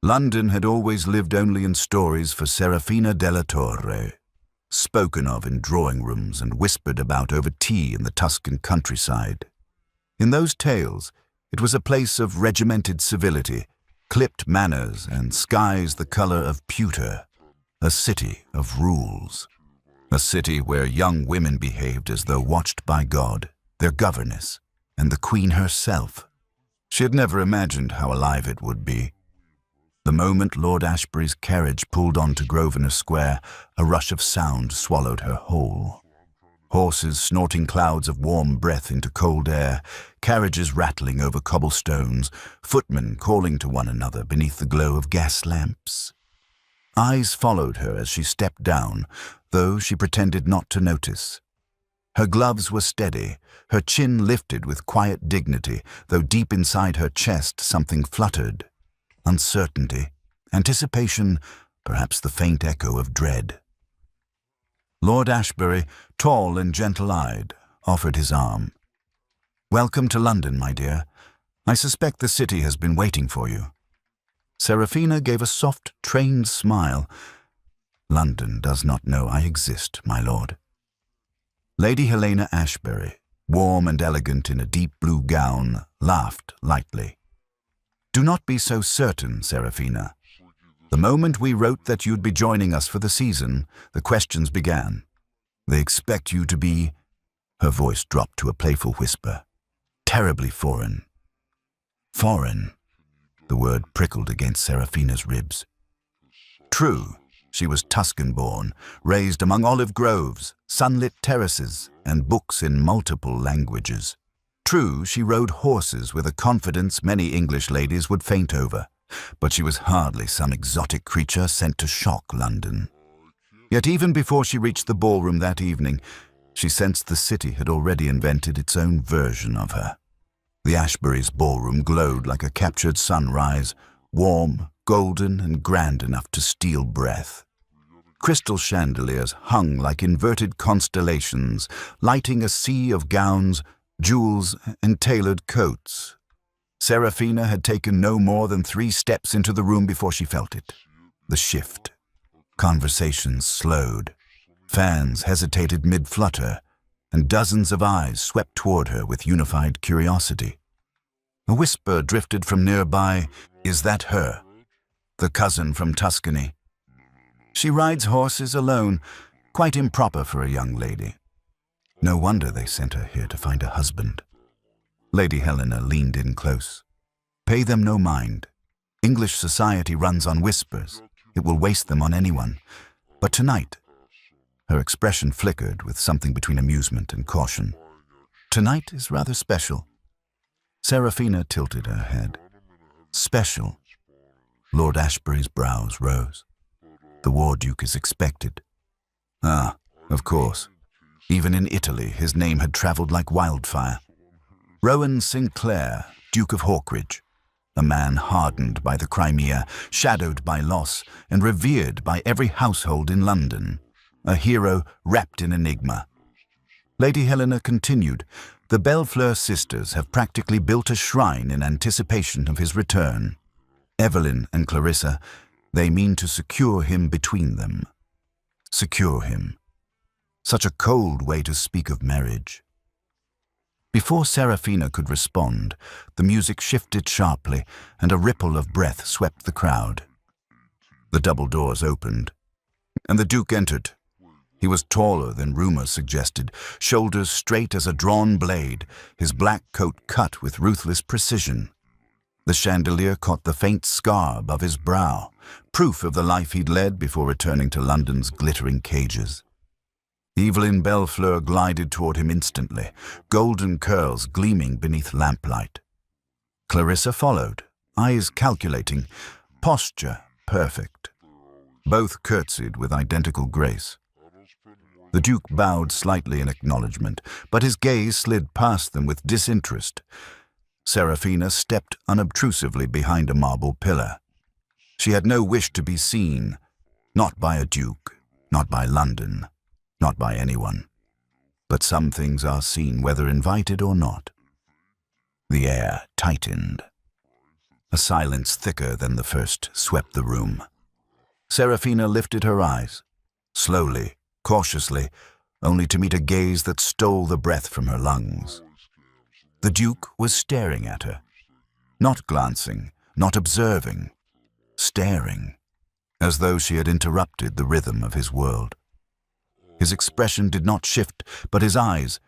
London had always lived only in stories for Serafina della Torre, spoken of in drawing rooms and whispered about over tea in the Tuscan countryside. In those tales, it was a place of regimented civility, clipped manners, and skies the color of pewter, a city of rules. A city where young women behaved as though watched by God, their governess, and the Queen herself. She had never imagined how alive it would be. The moment Lord Ashbury's carriage pulled onto Grosvenor Square, a rush of sound swallowed her whole. Horses snorting clouds of warm breath into cold air, carriages rattling over cobblestones, footmen calling to one another beneath the glow of gas lamps. Eyes followed her as she stepped down, though she pretended not to notice. Her gloves were steady, her chin lifted with quiet dignity, though deep inside her chest something fluttered. Uncertainty, anticipation, perhaps the faint echo of dread. Lord Ashbury, tall and gentle-eyed, offered his arm. "Welcome to London, my dear. I suspect the city has been waiting for you." Serafina gave a soft, trained smile. "London does not know I exist, my lord." Lady Helena Ashbury, warm and elegant in a deep blue gown, laughed lightly. "Do not be so certain, Serafina. The moment we wrote that you'd be joining us for the season, the questions began. They expect you to be—" Her voice dropped to a playful whisper. "Terribly foreign." Foreign. The word prickled against Serafina's ribs. True, she was Tuscan-born, raised among olive groves, sunlit terraces, and books in multiple languages. True, she rode horses with a confidence many English ladies would faint over, but she was hardly some exotic creature sent to shock London. Yet even before she reached the ballroom that evening, she sensed the city had already invented its own version of her. The Ashburys' ballroom glowed like a captured sunrise, warm, golden, and grand enough to steal breath. Crystal chandeliers hung like inverted constellations, lighting a sea of gowns, jewels, and tailored coats. Serafina had taken no more than 3 steps into the room before she felt it. The shift. Conversations slowed. Fans hesitated mid-flutter, and dozens of eyes swept toward her with unified curiosity. A whisper drifted from nearby, "Is that her? The cousin from Tuscany? She rides horses alone, quite improper for a young lady. No wonder they sent her here to find a husband." Lady Helena leaned in close. "Pay them no mind. English society runs on whispers. It will waste them on anyone. But tonight—" Her expression flickered with something between amusement and caution. "Tonight is rather special." Serafina tilted her head. "Special?" Lord Ashbury's brows rose. "The War Duke is expected." "Ah, of course. Even in Italy, his name had traveled like wildfire. Rowan Sinclair, Duke of Hawkridge, a man hardened by the Crimea, shadowed by loss, and revered by every household in London. A hero wrapped in enigma. Lady Helena continued, "The Bellfleur sisters have practically built a shrine in anticipation of his return. Evelyn and Clarissa, they mean to secure him between them." Secure him. Such a cold way to speak of marriage. Before Serafina could respond, the music shifted sharply, and a ripple of breath swept the crowd. The double doors opened, and the Duke entered. He was taller than rumor suggested, shoulders straight as a drawn blade, his black coat cut with ruthless precision. The chandelier caught the faint scar above his brow, proof of the life he'd led before returning to London's glittering cages. Evelyn Bellfleur glided toward him instantly, golden curls gleaming beneath lamplight. Clarissa followed, eyes calculating, posture perfect. Both curtsied with identical grace. The Duke bowed slightly in acknowledgement, but his gaze slid past them with disinterest. Serafina stepped unobtrusively behind a marble pillar. She had no wish to be seen, not by a duke, not by London, not by anyone. But some things are seen whether invited or not. The air tightened. A silence thicker than the first swept the room. Serafina lifted her eyes, slowly, cautiously, only to meet a gaze that stole the breath from her lungs. The Duke was staring at her, not glancing, not observing, staring, as though she had interrupted the rhythm of his world. His expression did not shift, but his eyes,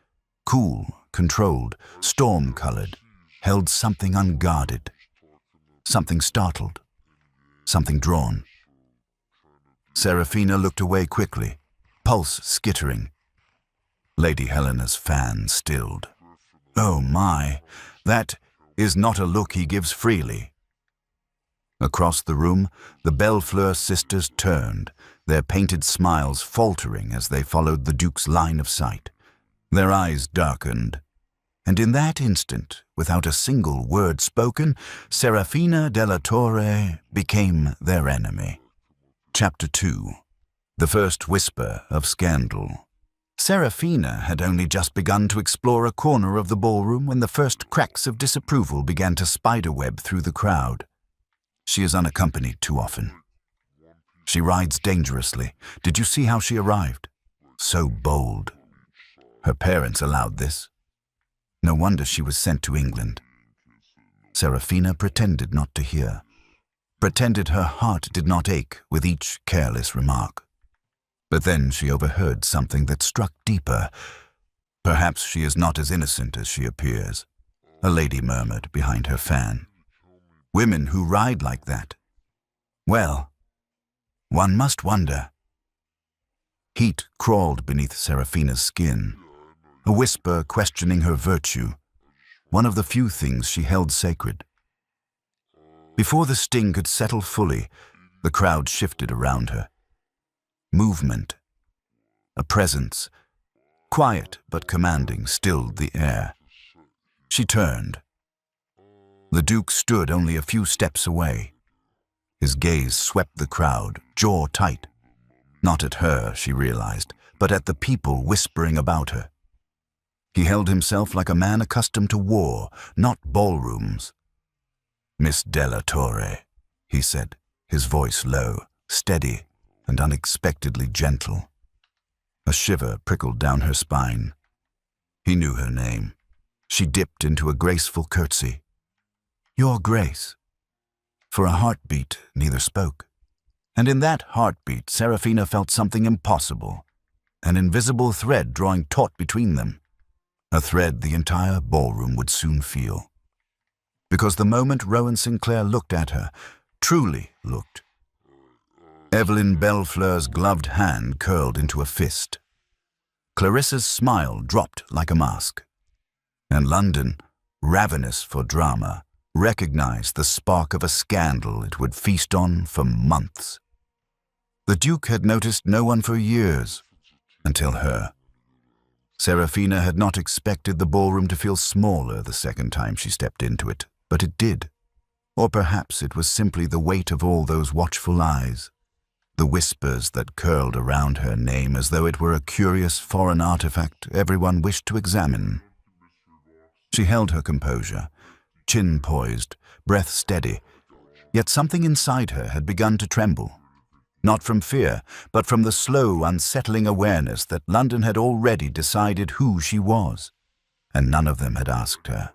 cool, controlled, storm-colored, held something unguarded, something startled, something drawn. Serafina looked away quickly, pulse skittering. Lady Helena's fan stilled. Oh my, that is not a look he gives freely. Across the room, the Bellefleur sisters turned, their painted smiles faltering as they followed the Duke's line of sight. Their eyes darkened, and in that instant, without a single word spoken, Serafina della Torre became their enemy. Chapter 2. The first whisper of scandal. Serafina had only just begun to explore a corner of the ballroom when the first cracks of disapproval began to spiderweb through the crowd. She is unaccompanied too often. She rides dangerously. Did you see how she arrived? So bold. Her parents allowed this. No wonder she was sent to England. Serafina pretended not to hear. Pretended her heart did not ache with each careless remark. But then she overheard something that struck deeper. Perhaps she is not as innocent as she appears, a lady murmured behind her fan. Women who ride like that. Well, one must wonder. Heat crawled beneath Serafina's skin, a whisper questioning her virtue, one of the few things she held sacred. Before the sting could settle fully, the crowd shifted around her. Movement, a presence, quiet but commanding, stilled the air. She turned. The Duke stood only a few steps away. His gaze swept the crowd, jaw tight. Not at her, she realized, but at the people whispering about her. He held himself like a man accustomed to war, not ballrooms. Miss della Torre, he said, his voice low, steady, and unexpectedly gentle. A shiver prickled down her spine. He knew her name. She dipped into a graceful curtsy. Your Grace. For a heartbeat, neither spoke. And in that heartbeat, Serafina felt something impossible, an invisible thread drawing taut between them, a thread the entire ballroom would soon feel. Because the moment Rowan Sinclair looked at her, truly looked, Evelyn Bellefleur's gloved hand curled into a fist. Clarissa's smile dropped like a mask. And London, ravenous for drama, recognized the spark of a scandal it would feast on for months. The Duke had noticed no one for years, until her. Serafina had not expected the ballroom to feel smaller the second time she stepped into it, but it did. Or perhaps it was simply the weight of all those watchful eyes, the whispers that curled around her name as though it were a curious foreign artifact everyone wished to examine. She held her composure, chin poised, breath steady, yet something inside her had begun to tremble. Not from fear, but from the slow, unsettling awareness that London had already decided who she was, and none of them had asked her.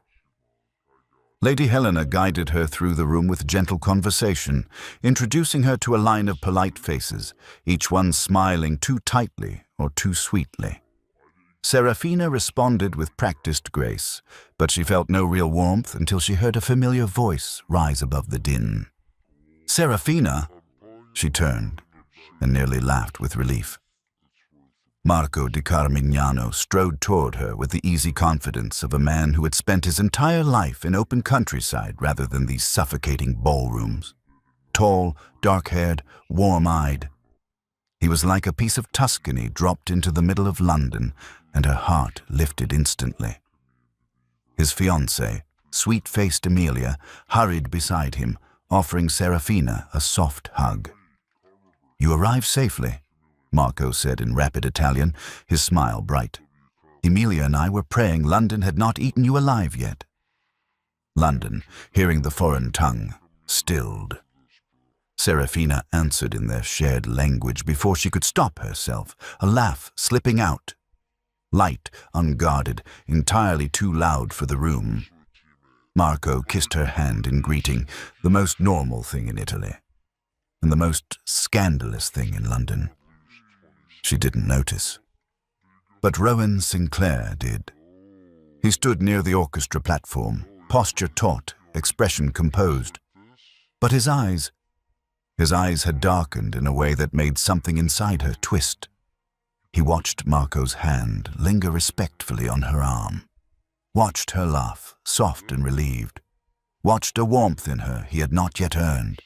Lady Helena guided her through the room with gentle conversation, introducing her to a line of polite faces, each one smiling too tightly or too sweetly. Serafina responded with practiced grace, but she felt no real warmth until she heard a familiar voice rise above the din. Serafina! She turned and nearly laughed with relief. Marco di Carmignano strode toward her with the easy confidence of a man who had spent his entire life in open countryside rather than these suffocating ballrooms. Tall, dark-haired, warm-eyed. He was like a piece of Tuscany dropped into the middle of London, and her heart lifted instantly. His fiancée, sweet-faced Emilia, hurried beside him, offering Serafina a soft hug. You arrived safely, Marco said in rapid Italian, his smile bright. Emilia and I were praying London had not eaten you alive yet. London, hearing the foreign tongue, stilled. Serafina answered in their shared language before she could stop herself, a laugh slipping out. Light, unguarded, entirely too loud for the room. Marco kissed her hand in greeting, the most normal thing in Italy, and the most scandalous thing in London. She didn't notice. But Rowan Sinclair did. He stood near the orchestra platform, posture taut, expression composed. But his eyes had darkened in a way that made something inside her twist. He watched Marco's hand linger respectfully on her arm, watched her laugh, soft and relieved, watched a warmth in her he had not yet earned.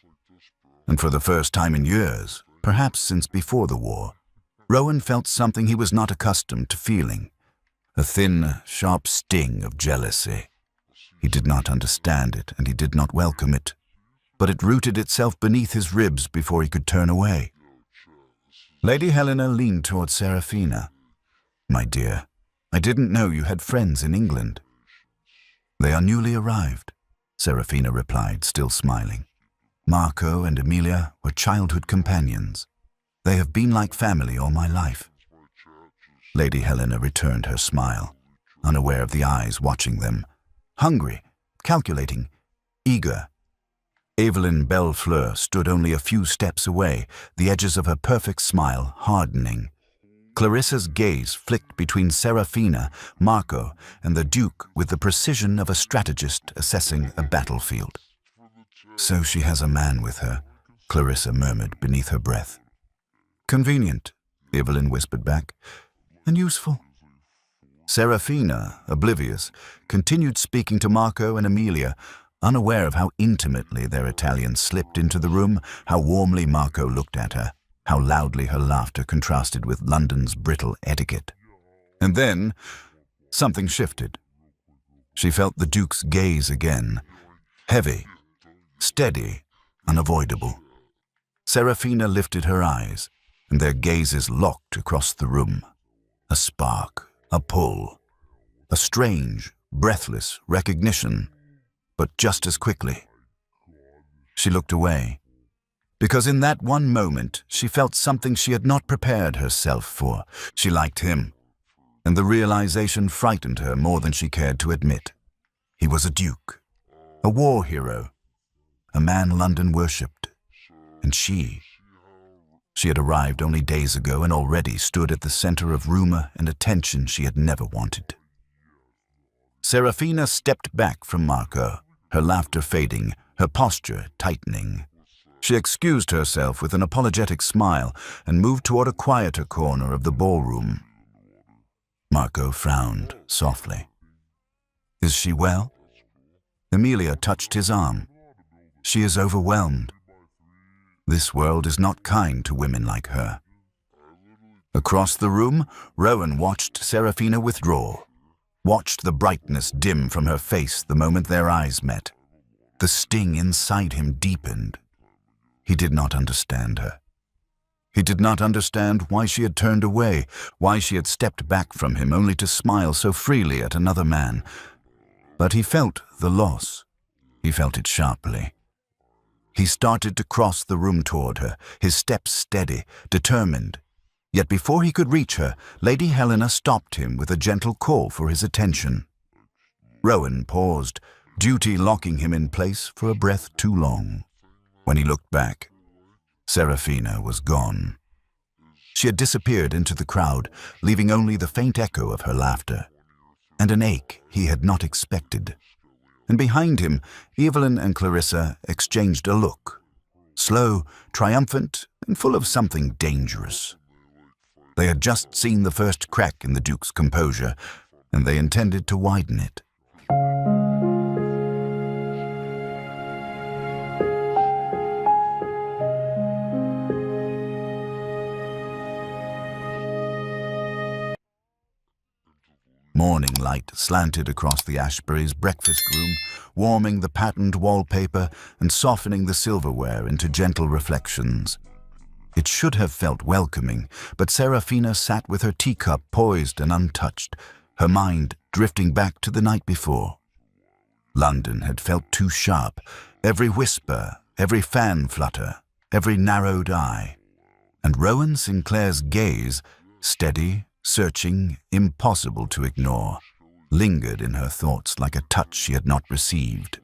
And for the first time in years, perhaps since before the war, Rowan felt something he was not accustomed to feeling, a thin, sharp sting of jealousy. He did not understand it, and he did not welcome it, but it rooted itself beneath his ribs before he could turn away. Lady Helena leaned toward Serafina. "My dear, I didn't know you had friends in England." "They are newly arrived," Serafina replied, still smiling. "Marco and Emilia were childhood companions. They have been like family all my life." Lady Helena returned her smile, unaware of the eyes watching them. Hungry, calculating, eager. Evelyn Bellefleur stood only a few steps away, the edges of her perfect smile hardening. Clarissa's gaze flicked between Serafina, Marco, and the Duke with the precision of a strategist assessing a battlefield. "So she has a man with her," Clarissa murmured beneath her breath. "Convenient," Evelyn whispered back, "and useful." Serafina, oblivious, continued speaking to Marco and Emilia, unaware of how intimately their Italian slipped into the room, how warmly Marco looked at her, how loudly her laughter contrasted with London's brittle etiquette. And then, something shifted. She felt the Duke's gaze again, heavy, steady, unavoidable. Serafina lifted her eyes, and their gazes locked across the room. A spark, a pull, a strange, breathless recognition, but just as quickly. She looked away, because in that one moment she felt something she had not prepared herself for. She liked him, and the realization frightened her more than she cared to admit. He was a duke, a war hero, a man London worshipped, and she had arrived only days ago and already stood at the center of rumor and attention she had never wanted. Serafina stepped back from Marco, her laughter fading, her posture tightening. She excused herself with an apologetic smile and moved toward a quieter corner of the ballroom. Marco frowned softly. "Is she well?" Emilia touched his arm. "She is overwhelmed. This world is not kind to women like her." Across the room, Rowan watched Serafina withdraw, watched the brightness dim from her face the moment their eyes met. The sting inside him deepened. He did not understand her. He did not understand why she had turned away, why she had stepped back from him only to smile so freely at another man. But he felt the loss. He felt it sharply. He started to cross the room toward her, his steps steady, determined. Yet before he could reach her, Lady Helena stopped him with a gentle call for his attention. Rowan paused, duty locking him in place for a breath too long. When he looked back, Serafina was gone. She had disappeared into the crowd, leaving only the faint echo of her laughter, and an ache he had not expected. And behind him, Evelyn and Clarissa exchanged a look, slow, triumphant, and full of something dangerous. They had just seen the first crack in the Duke's composure, and they intended to widen it. Morning light slanted across the Ashburys' breakfast room, warming the patterned wallpaper and softening the silverware into gentle reflections. It should have felt welcoming, but Serafina sat with her teacup poised and untouched, her mind drifting back to the night before. London had felt too sharp, every whisper, every fan flutter, every narrowed eye. And Rowan Sinclair's gaze, steady, searching, impossible to ignore, lingered in her thoughts like a touch she had not received.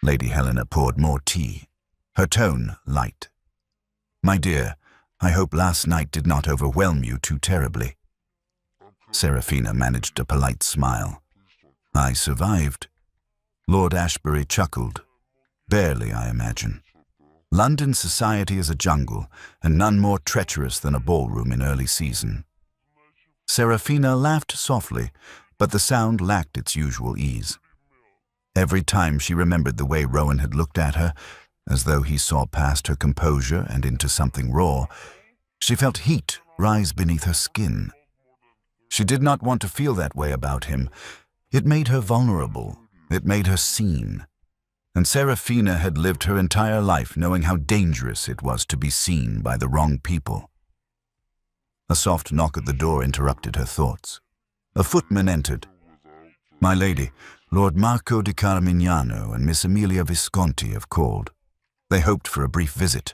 Lady Helena poured more tea, her tone light. "My dear, I hope last night did not overwhelm you too terribly." Serafina managed a polite smile. "I survived." Lord Ashbury chuckled. "Barely, I imagine. London society is a jungle, and none more treacherous than a ballroom in early season." Serafina laughed softly, but the sound lacked its usual ease. Every time she remembered the way Rowan had looked at her, as though he saw past her composure and into something raw, she felt heat rise beneath her skin. She did not want to feel that way about him. It made her vulnerable. It made her seen. And Serafina had lived her entire life knowing how dangerous it was to be seen by the wrong people. A soft knock at the door interrupted her thoughts. A footman entered. "My lady, Lord Marco di Carmignano and Miss Emilia Visconti have called. They hoped for a brief visit."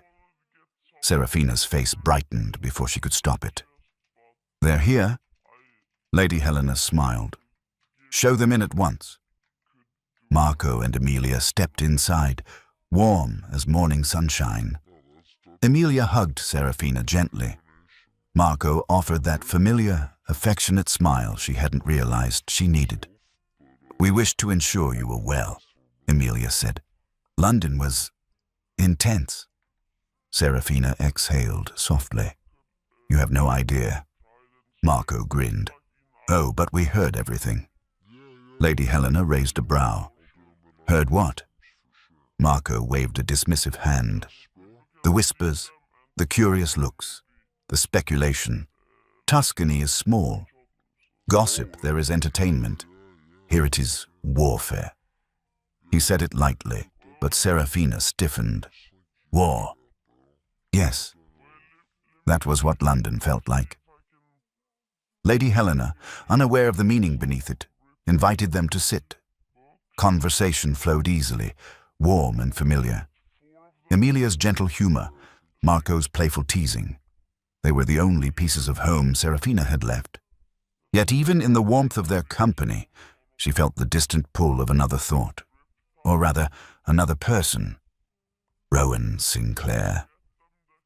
Serafina's face brightened before she could stop it. "They're here?" Lady Helena smiled. "Show them in at once." Marco and Emilia stepped inside, warm as morning sunshine. Emilia hugged Serafina gently. Marco offered that familiar, affectionate smile she hadn't realized she needed. "We wish to ensure you were well," Emilia said. "London was intense." Serafina exhaled softly. "You have no idea." Marco grinned. "Oh, but we heard everything." Lady Helena raised a brow. "Heard what?" Marco waved a dismissive hand. "The whispers, the curious looks, the speculation. Tuscany is small. Gossip, there is entertainment. Here it is warfare." He said it lightly, but Serafina stiffened. "War." Yes. That was what London felt like. Lady Helena, unaware of the meaning beneath it, invited them to sit. Conversation flowed easily, warm and familiar. Emilia's gentle humor, Marco's playful teasing. They were the only pieces of home Serafina had left. Yet even in the warmth of their company, she felt the distant pull of another thought. Or rather, another person. Rowan Sinclair.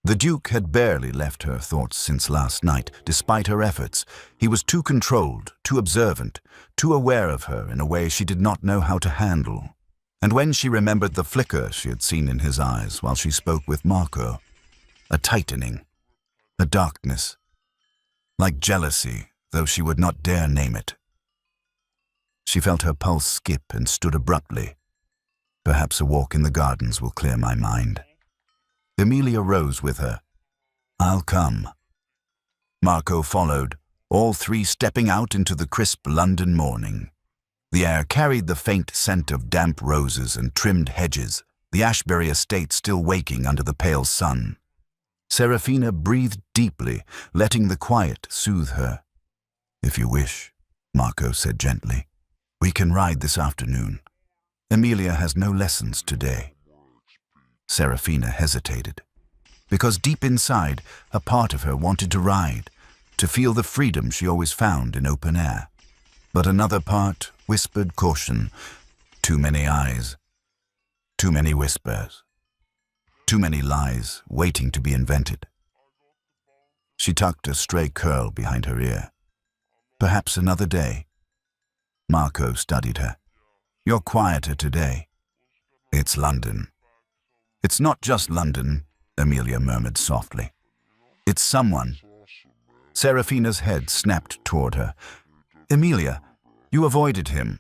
The Duke had barely left her thoughts since last night, despite her efforts. He was too controlled, too observant, too aware of her in a way she did not know how to handle. And when she remembered the flicker she had seen in his eyes while she spoke with Marco, a tightening, a darkness, like jealousy, though she would not dare name it. She felt her pulse skip and stood abruptly. Perhaps a walk in the gardens will clear my mind. Emilia rose with her. "I'll come." Marco followed, all three stepping out into the crisp London morning. The air carried the faint scent of damp roses and trimmed hedges, the Ashbury estate still waking under the pale sun. Serafina breathed deeply, letting the quiet soothe her. "If you wish," Marco said gently, "we can ride this afternoon. Emilia has no lessons today." Serafina hesitated, because deep inside, a part of her wanted to ride, to feel the freedom she always found in open air. But another part whispered caution. Too many eyes, too many whispers, too many lies waiting to be invented. She tucked a stray curl behind her ear. "Perhaps another day." Marco studied her. "You're quieter today." "It's London." "It's not just London," Emilia murmured softly. "It's someone." Serafina's head snapped toward her. "Emilia, you avoided him,"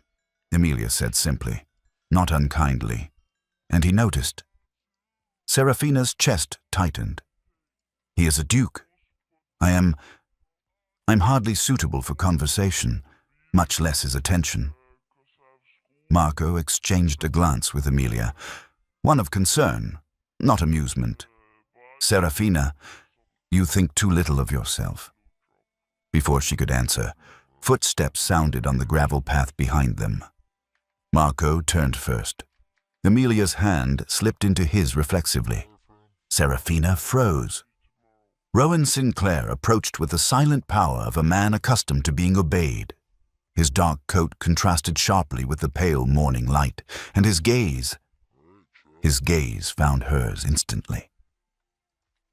Emilia said simply, not unkindly, and he noticed. Serafina's chest tightened. "He is a duke. I'm hardly suitable for conversation, much less his attention." Marco exchanged a glance with Emilia, one of concern, not amusement. "Serafina, you think too little of yourself." Before she could answer, footsteps sounded on the gravel path behind them. Marco turned first. Emilia's hand slipped into his reflexively. Serafina froze. Rowan Sinclair approached with the silent power of a man accustomed to being obeyed. His dark coat contrasted sharply with the pale morning light, and his gaze found hers instantly.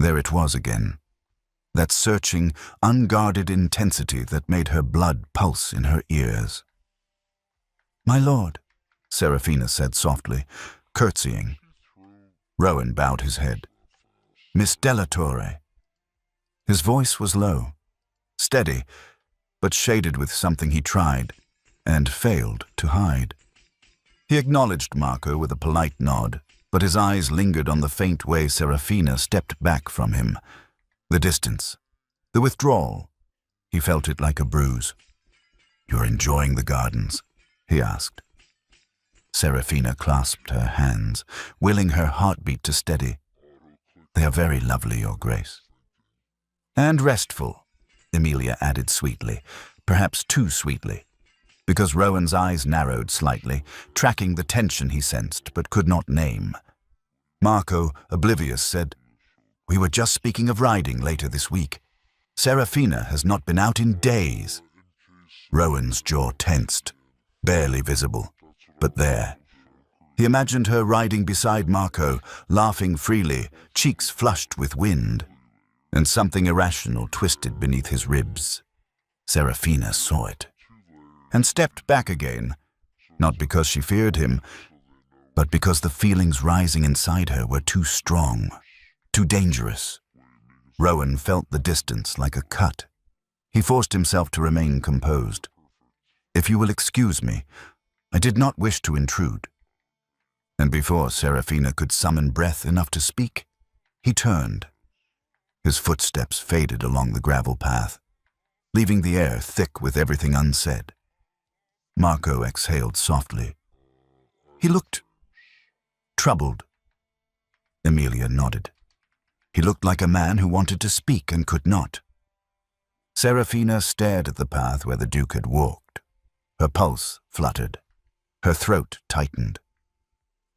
There it was again, that searching, unguarded intensity that made her blood pulse in her ears. "My lord," Serafina said softly, curtsying. Rowan bowed his head. "Miss Delatorre." His voice was low, steady, but shaded with something he tried and failed to hide. He acknowledged Marco with a polite nod, but his eyes lingered on the faint way Serafina stepped back from him. The distance, the withdrawal. He felt it like a bruise. "You're enjoying the gardens?" he asked. Serafina clasped her hands, willing her heartbeat to steady. "They are very lovely, Your Grace." "And restful," Emilia added sweetly, perhaps too sweetly, because Rowan's eyes narrowed slightly, tracking the tension he sensed but could not name. Marco, oblivious, said, "We were just speaking of riding later this week. Serafina has not been out in days." Rowan's jaw tensed, barely visible, but there. He imagined her riding beside Marco, laughing freely, cheeks flushed with wind, and something irrational twisted beneath his ribs. Serafina saw it, and stepped back again, not because she feared him, but because the feelings rising inside her were too strong, too dangerous. Rowan felt the distance like a cut. He forced himself to remain composed. "If you will excuse me, I did not wish to intrude." And before Serafina could summon breath enough to speak, he turned. His footsteps faded along the gravel path, leaving the air thick with everything unsaid. Marco exhaled softly. He looked troubled. Emilia nodded. He looked like a man who wanted to speak and could not. Serafina stared at the path where the Duke had walked. Her pulse fluttered. Her throat tightened.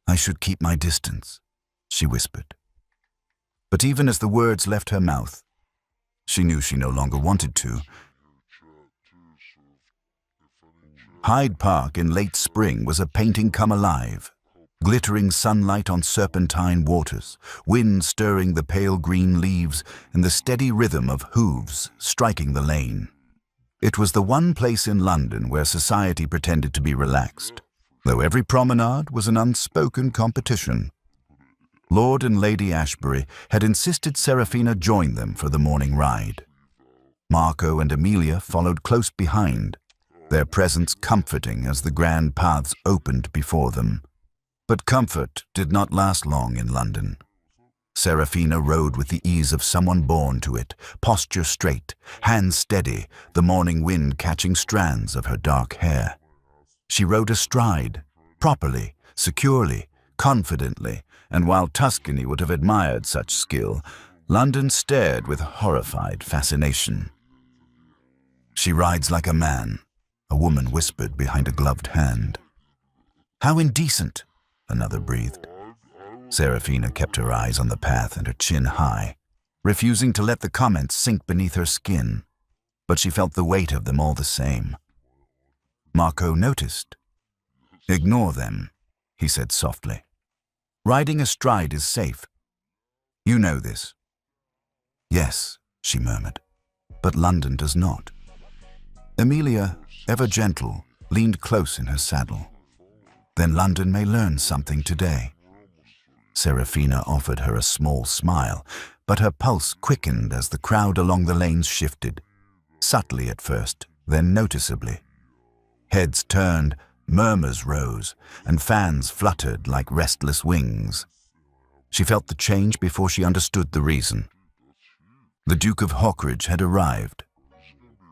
"I should keep my distance," she whispered. But even as the words left her mouth, she knew she no longer wanted to. Hyde Park in late spring was a painting come alive. Glittering sunlight on serpentine waters, wind stirring the pale green leaves, and the steady rhythm of hooves striking the lane. It was the one place in London where society pretended to be relaxed, though every promenade was an unspoken competition. Lord and Lady Ashbury had insisted Serafina join them for the morning ride. Marco and Emilia followed close behind, their presence comforting as the grand paths opened before them. But comfort did not last long in London. Serafina rode with the ease of someone born to it, posture straight, hands steady, the morning wind catching strands of her dark hair. She rode astride, properly, securely, confidently, and while Tuscany would have admired such skill, London stared with horrified fascination. "She rides like a man," a woman whispered behind a gloved hand. "How indecent," another breathed. Serafina kept her eyes on the path and her chin high, refusing to let the comments sink beneath her skin, but she felt the weight of them all the same. Marco noticed. "Ignore them," he said softly. "Riding astride is safe. You know this." "Yes," she murmured, "but London does not." Emilia, ever gentle, leaned close in her saddle. "Then London may learn something today." Serafina offered her a small smile, but her pulse quickened as the crowd along the lanes shifted, subtly at first, then noticeably. Heads turned, murmurs rose, and fans fluttered like restless wings. She felt the change before she understood the reason. The Duke of Hawkridge had arrived.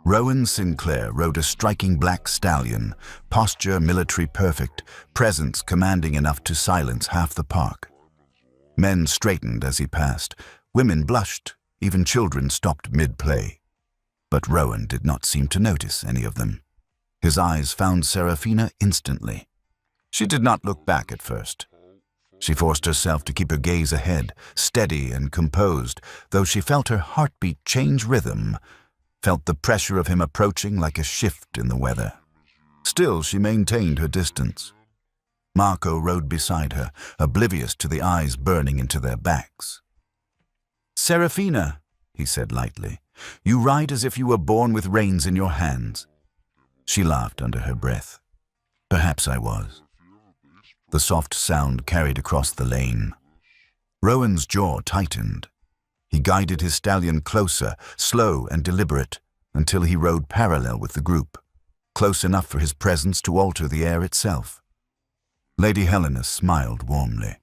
Rowan Sinclair rode a striking black stallion, posture military perfect, presence commanding enough to silence half the park. Men straightened as he passed, women blushed, even children stopped mid-play. But Rowan did not seem to notice any of them. His eyes found Serafina instantly. She did not look back at first. She forced herself to keep her gaze ahead, steady and composed, though she felt her heartbeat change rhythm, felt the pressure of him approaching like a shift in the weather. Still, she maintained her distance. Marco rode beside her, oblivious to the eyes burning into their backs. "Serafina," he said lightly, "you ride as if you were born with reins in your hands." She laughed under her breath. "Perhaps I was." The soft sound carried across the lane. Rowan's jaw tightened. He guided his stallion closer, slow and deliberate, until he rode parallel with the group, close enough for his presence to alter the air itself. Lady Helena smiled warmly.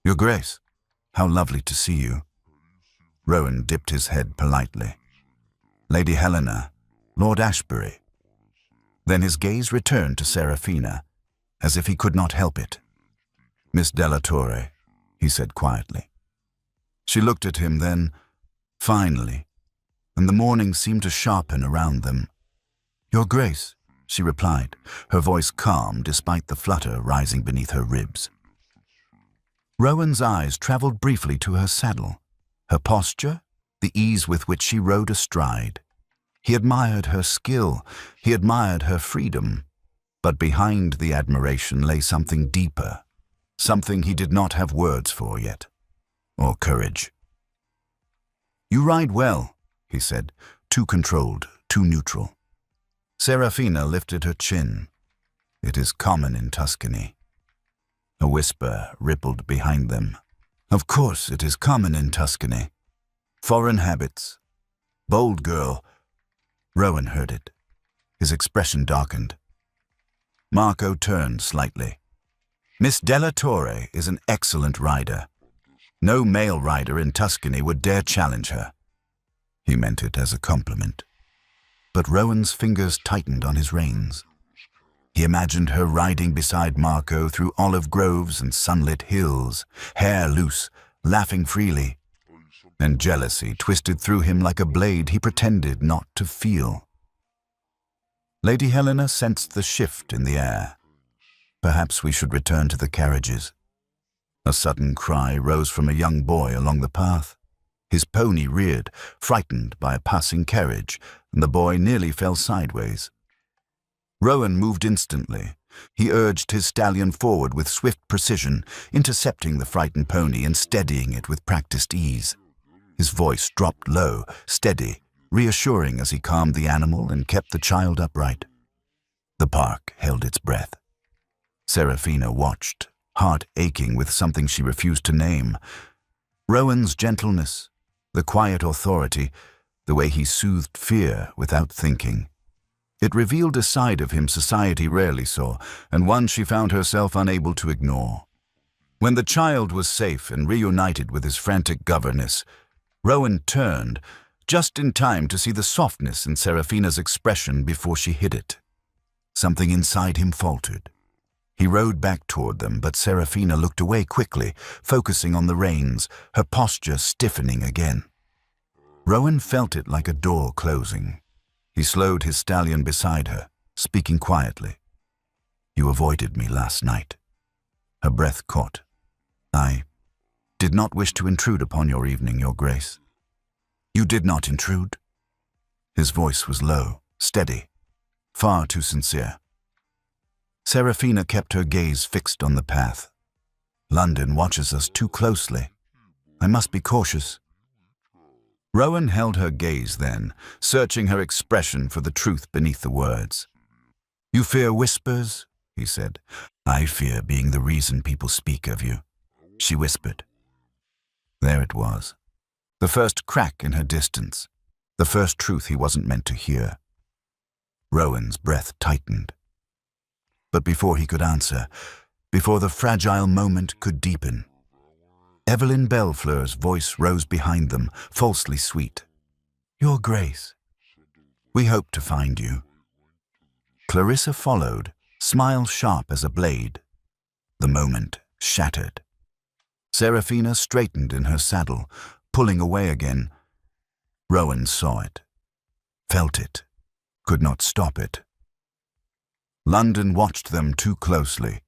"Your Grace, how lovely to see you." Rowan dipped his head politely. "Lady Helena, Lord Ashbury." Then his gaze returned to Serafina, as if he could not help it. "Miss Della Torre," he said quietly. She looked at him then, finally, and the morning seemed to sharpen around them. "Your Grace," she replied, her voice calm despite the flutter rising beneath her ribs. Rowan's eyes traveled briefly to her saddle, her posture, the ease with which she rode astride. He admired her skill, he admired her freedom, but behind the admiration lay something deeper, something he did not have words for yet, or courage. "You ride well," he said, too controlled, too neutral. Serafina lifted her chin. "It is common in Tuscany." A whisper rippled behind them. "Of course it is common in Tuscany. Foreign habits. Bold girl." Rowan heard it. His expression darkened. Marco turned slightly. "Miss Della Torre is an excellent rider. No male rider in Tuscany would dare challenge her." He meant it as a compliment. But Rowan's fingers tightened on his reins. He imagined her riding beside Marco through olive groves and sunlit hills, hair loose, laughing freely, and jealousy twisted through him like a blade he pretended not to feel. Lady Helena sensed the shift in the air. "Perhaps we should return to the carriages." A sudden cry rose from a young boy along the path. His pony reared, frightened by a passing carriage, and the boy nearly fell sideways. Rowan moved instantly. He urged his stallion forward with swift precision, intercepting the frightened pony and steadying it with practiced ease. His voice dropped low, steady, reassuring as he calmed the animal and kept the child upright. The park held its breath. Serafina watched, heart aching with something she refused to name. Rowan's gentleness, the quiet authority, the way he soothed fear without thinking. It revealed a side of him society rarely saw, and one she found herself unable to ignore. When the child was safe and reunited with his frantic governess, Rowan turned, just in time to see the softness in Serafina's expression before she hid it. Something inside him faltered. He rode back toward them, but Serafina looked away quickly, focusing on the reins, her posture stiffening again. Rowan felt it like a door closing. He slowed his stallion beside her, speaking quietly. "You avoided me last night." Her breath caught. "I did not wish to intrude upon your evening, Your Grace." "You did not intrude?" His voice was low, steady, far too sincere. Serafina kept her gaze fixed on the path. "London watches us too closely. I must be cautious." Rowan held her gaze then, searching her expression for the truth beneath the words. "You fear whispers?" he said. "I fear being the reason people speak of you," she whispered. There it was, the first crack in her distance, the first truth he wasn't meant to hear. Rowan's breath tightened. But before he could answer, before the fragile moment could deepen, Evelyn Belfleur's voice rose behind them, falsely sweet. "Your Grace, we hope to find you." Clarissa followed, smile sharp as a blade. The moment shattered. Serafina straightened in her saddle, pulling away again. Rowan saw it, felt it, could not stop it. London watched them too closely,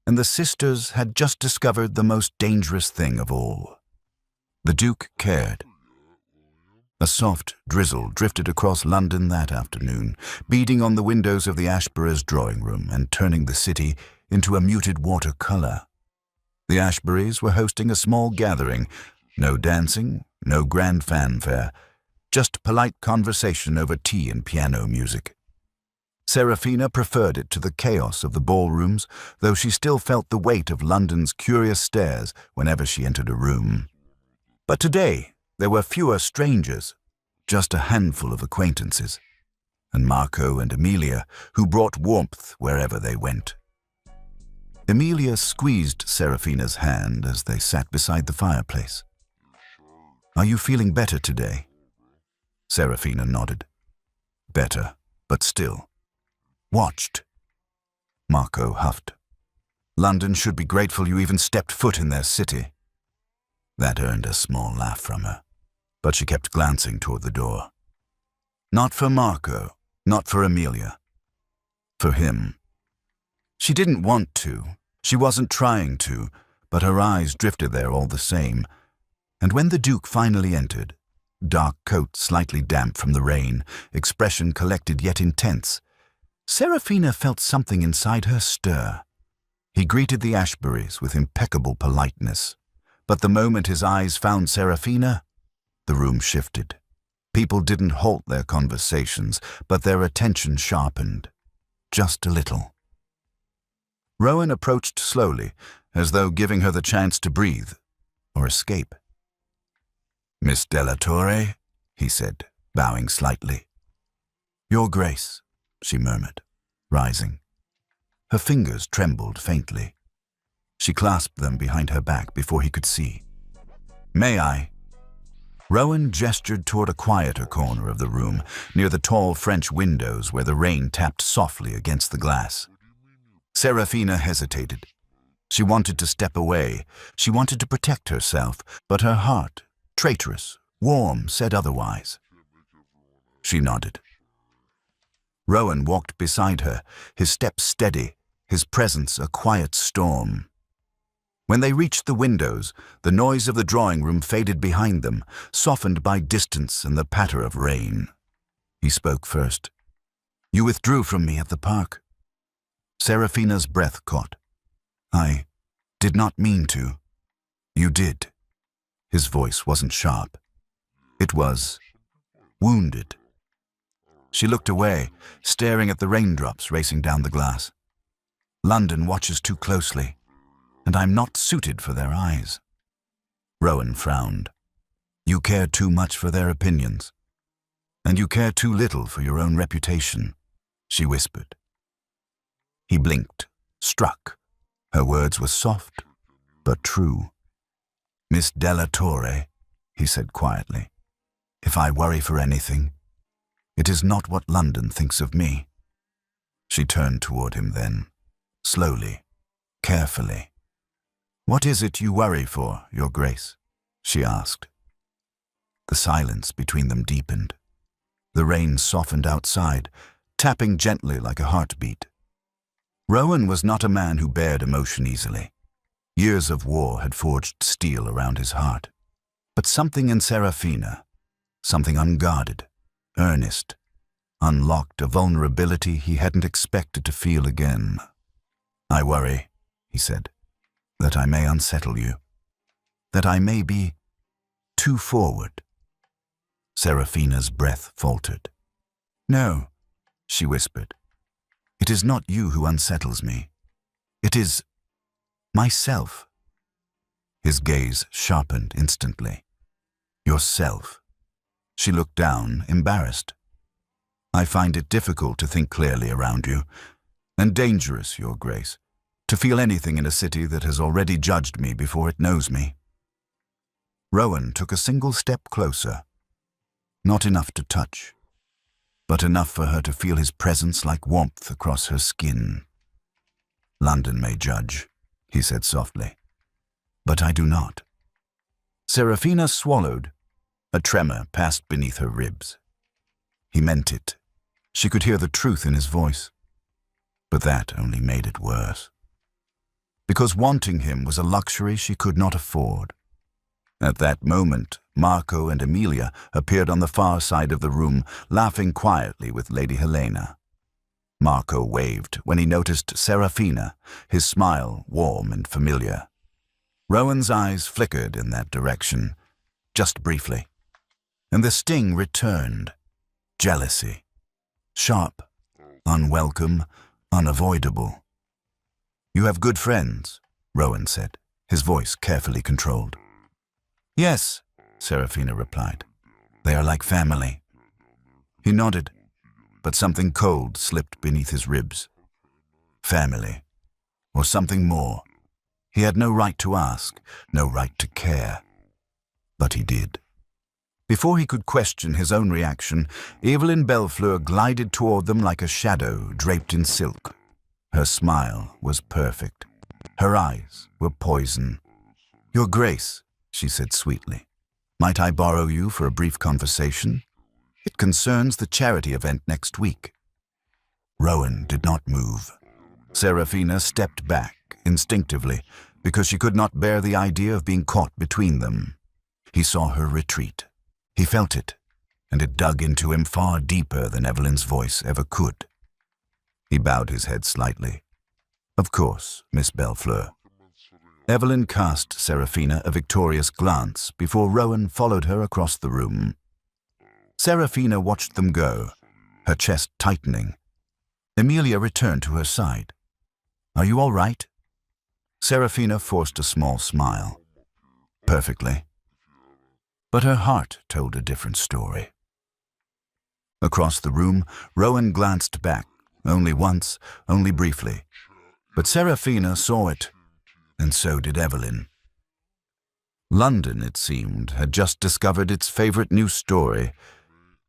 and the sisters had just discovered the most dangerous thing of all. The Duke cared. A soft drizzle drifted across London that afternoon, beading on the windows of the Ashboroughs' drawing room and turning the city into a muted watercolor. The Ashburys were hosting a small gathering. No dancing, no grand fanfare, just polite conversation over tea and piano music. Serafina preferred it to the chaos of the ballrooms, though she still felt the weight of London's curious stares whenever she entered a room. But today, there were fewer strangers, just a handful of acquaintances, and Marco and Emilia, who brought warmth wherever they went. Emilia squeezed Serafina's hand as they sat beside the fireplace. "Are you feeling better today?" Serafina nodded. "Better, but still." "Watched." Marco huffed. "London should be grateful you even stepped foot in their city." That earned a small laugh from her, but she kept glancing toward the door. Not for Marco, not for Emilia. For him. She didn't want to, she wasn't trying to, but her eyes drifted there all the same. And when the Duke finally entered, dark coat slightly damp from the rain, expression collected yet intense, Serafina felt something inside her stir. He greeted the Ashburys with impeccable politeness, but the moment his eyes found Serafina, the room shifted. People didn't halt their conversations, but their attention sharpened, just a little. Rowan approached slowly, as though giving her the chance to breathe or escape. "Miss Della Torre," he said, bowing slightly. "Your Grace," she murmured, rising. Her fingers trembled faintly. She clasped them behind her back before he could see. "May I?" Rowan gestured toward a quieter corner of the room, near the tall French windows where the rain tapped softly against the glass. Serafina hesitated. She wanted to step away. She wanted to protect herself, but her heart, traitorous, warm, said otherwise. She nodded. Rowan walked beside her, his steps steady, his presence a quiet storm. When they reached the windows, the noise of the drawing room faded behind them, softened by distance and the patter of rain. He spoke first. "You withdrew from me at the park." Serafina's breath caught. "I did not mean to." "You did." His voice wasn't sharp. It was wounded. She looked away, staring at the raindrops racing down the glass. "London watches too closely, and I'm not suited for their eyes." Rowan frowned. "You care too much for their opinions, and you care too little for your own reputation," she whispered. He blinked, struck. Her words were soft, but true. "Miss Della Torre," he said quietly, "if I worry for anything, it is not what London thinks of me." She turned toward him then, slowly, carefully. "What is it you worry for, Your Grace?" she asked. The silence between them deepened. The rain softened outside, tapping gently like a heartbeat. Rowan was not a man who bared emotion easily. Years of war had forged steel around his heart. But something in Serafina, something unguarded, earnest, unlocked a vulnerability he hadn't expected to feel again. "I worry," he said, "that I may unsettle you, that I may be too forward." Serafina's breath faltered. "No," she whispered. "It is not you who unsettles me. It is myself." His gaze sharpened instantly. "Yourself." She looked down, embarrassed. "I find it difficult to think clearly around you, and dangerous, Your Grace, to feel anything in a city that has already judged me before it knows me." Rowan took a single step closer. Not enough to touch, but enough for her to feel his presence like warmth across her skin. "London may judge," he said softly, "but I do not." Serafina swallowed. A tremor passed beneath her ribs. He meant it. She could hear the truth in his voice. But that only made it worse. because wanting him was a luxury she could not afford. At that moment, Marco and Emilia appeared on the far side of the room, laughing quietly with Lady Helena. Marco waved when he noticed Serafina, his smile warm and familiar. Rowan's eyes flickered in that direction, just briefly, and the sting returned. Jealousy. Sharp, unwelcome, unavoidable. "You have good friends," Rowan said, his voice carefully controlled. "Yes," Serafina replied. "They are like family." He nodded, but something cold slipped beneath his ribs. Family, or something more. He had no right to ask, no right to care. But he did. Before he could question his own reaction, Evelyn Belfleur glided toward them like a shadow draped in silk. Her smile was perfect. Her eyes were poison. "Your Grace," she said sweetly, "might I borrow you for a brief conversation? It concerns the charity event next week." Rowan did not move. Serafina stepped back instinctively because she could not bear the idea of being caught between them. He saw her retreat. He felt it, and it dug into him far deeper than Evelyn's voice ever could. He bowed his head slightly. "Of course, Miss Belfleur." Evelyn cast Serafina a victorious glance before Rowan followed her across the room. Serafina watched them go, her chest tightening. Emilia returned to her side. "Are you all right?" Serafina forced a small smile. "Perfectly." But her heart told a different story. Across the room, Rowan glanced back, only once, only briefly. But Serafina saw it, and so did Evelyn. London, it seemed, had just discovered its favorite new story,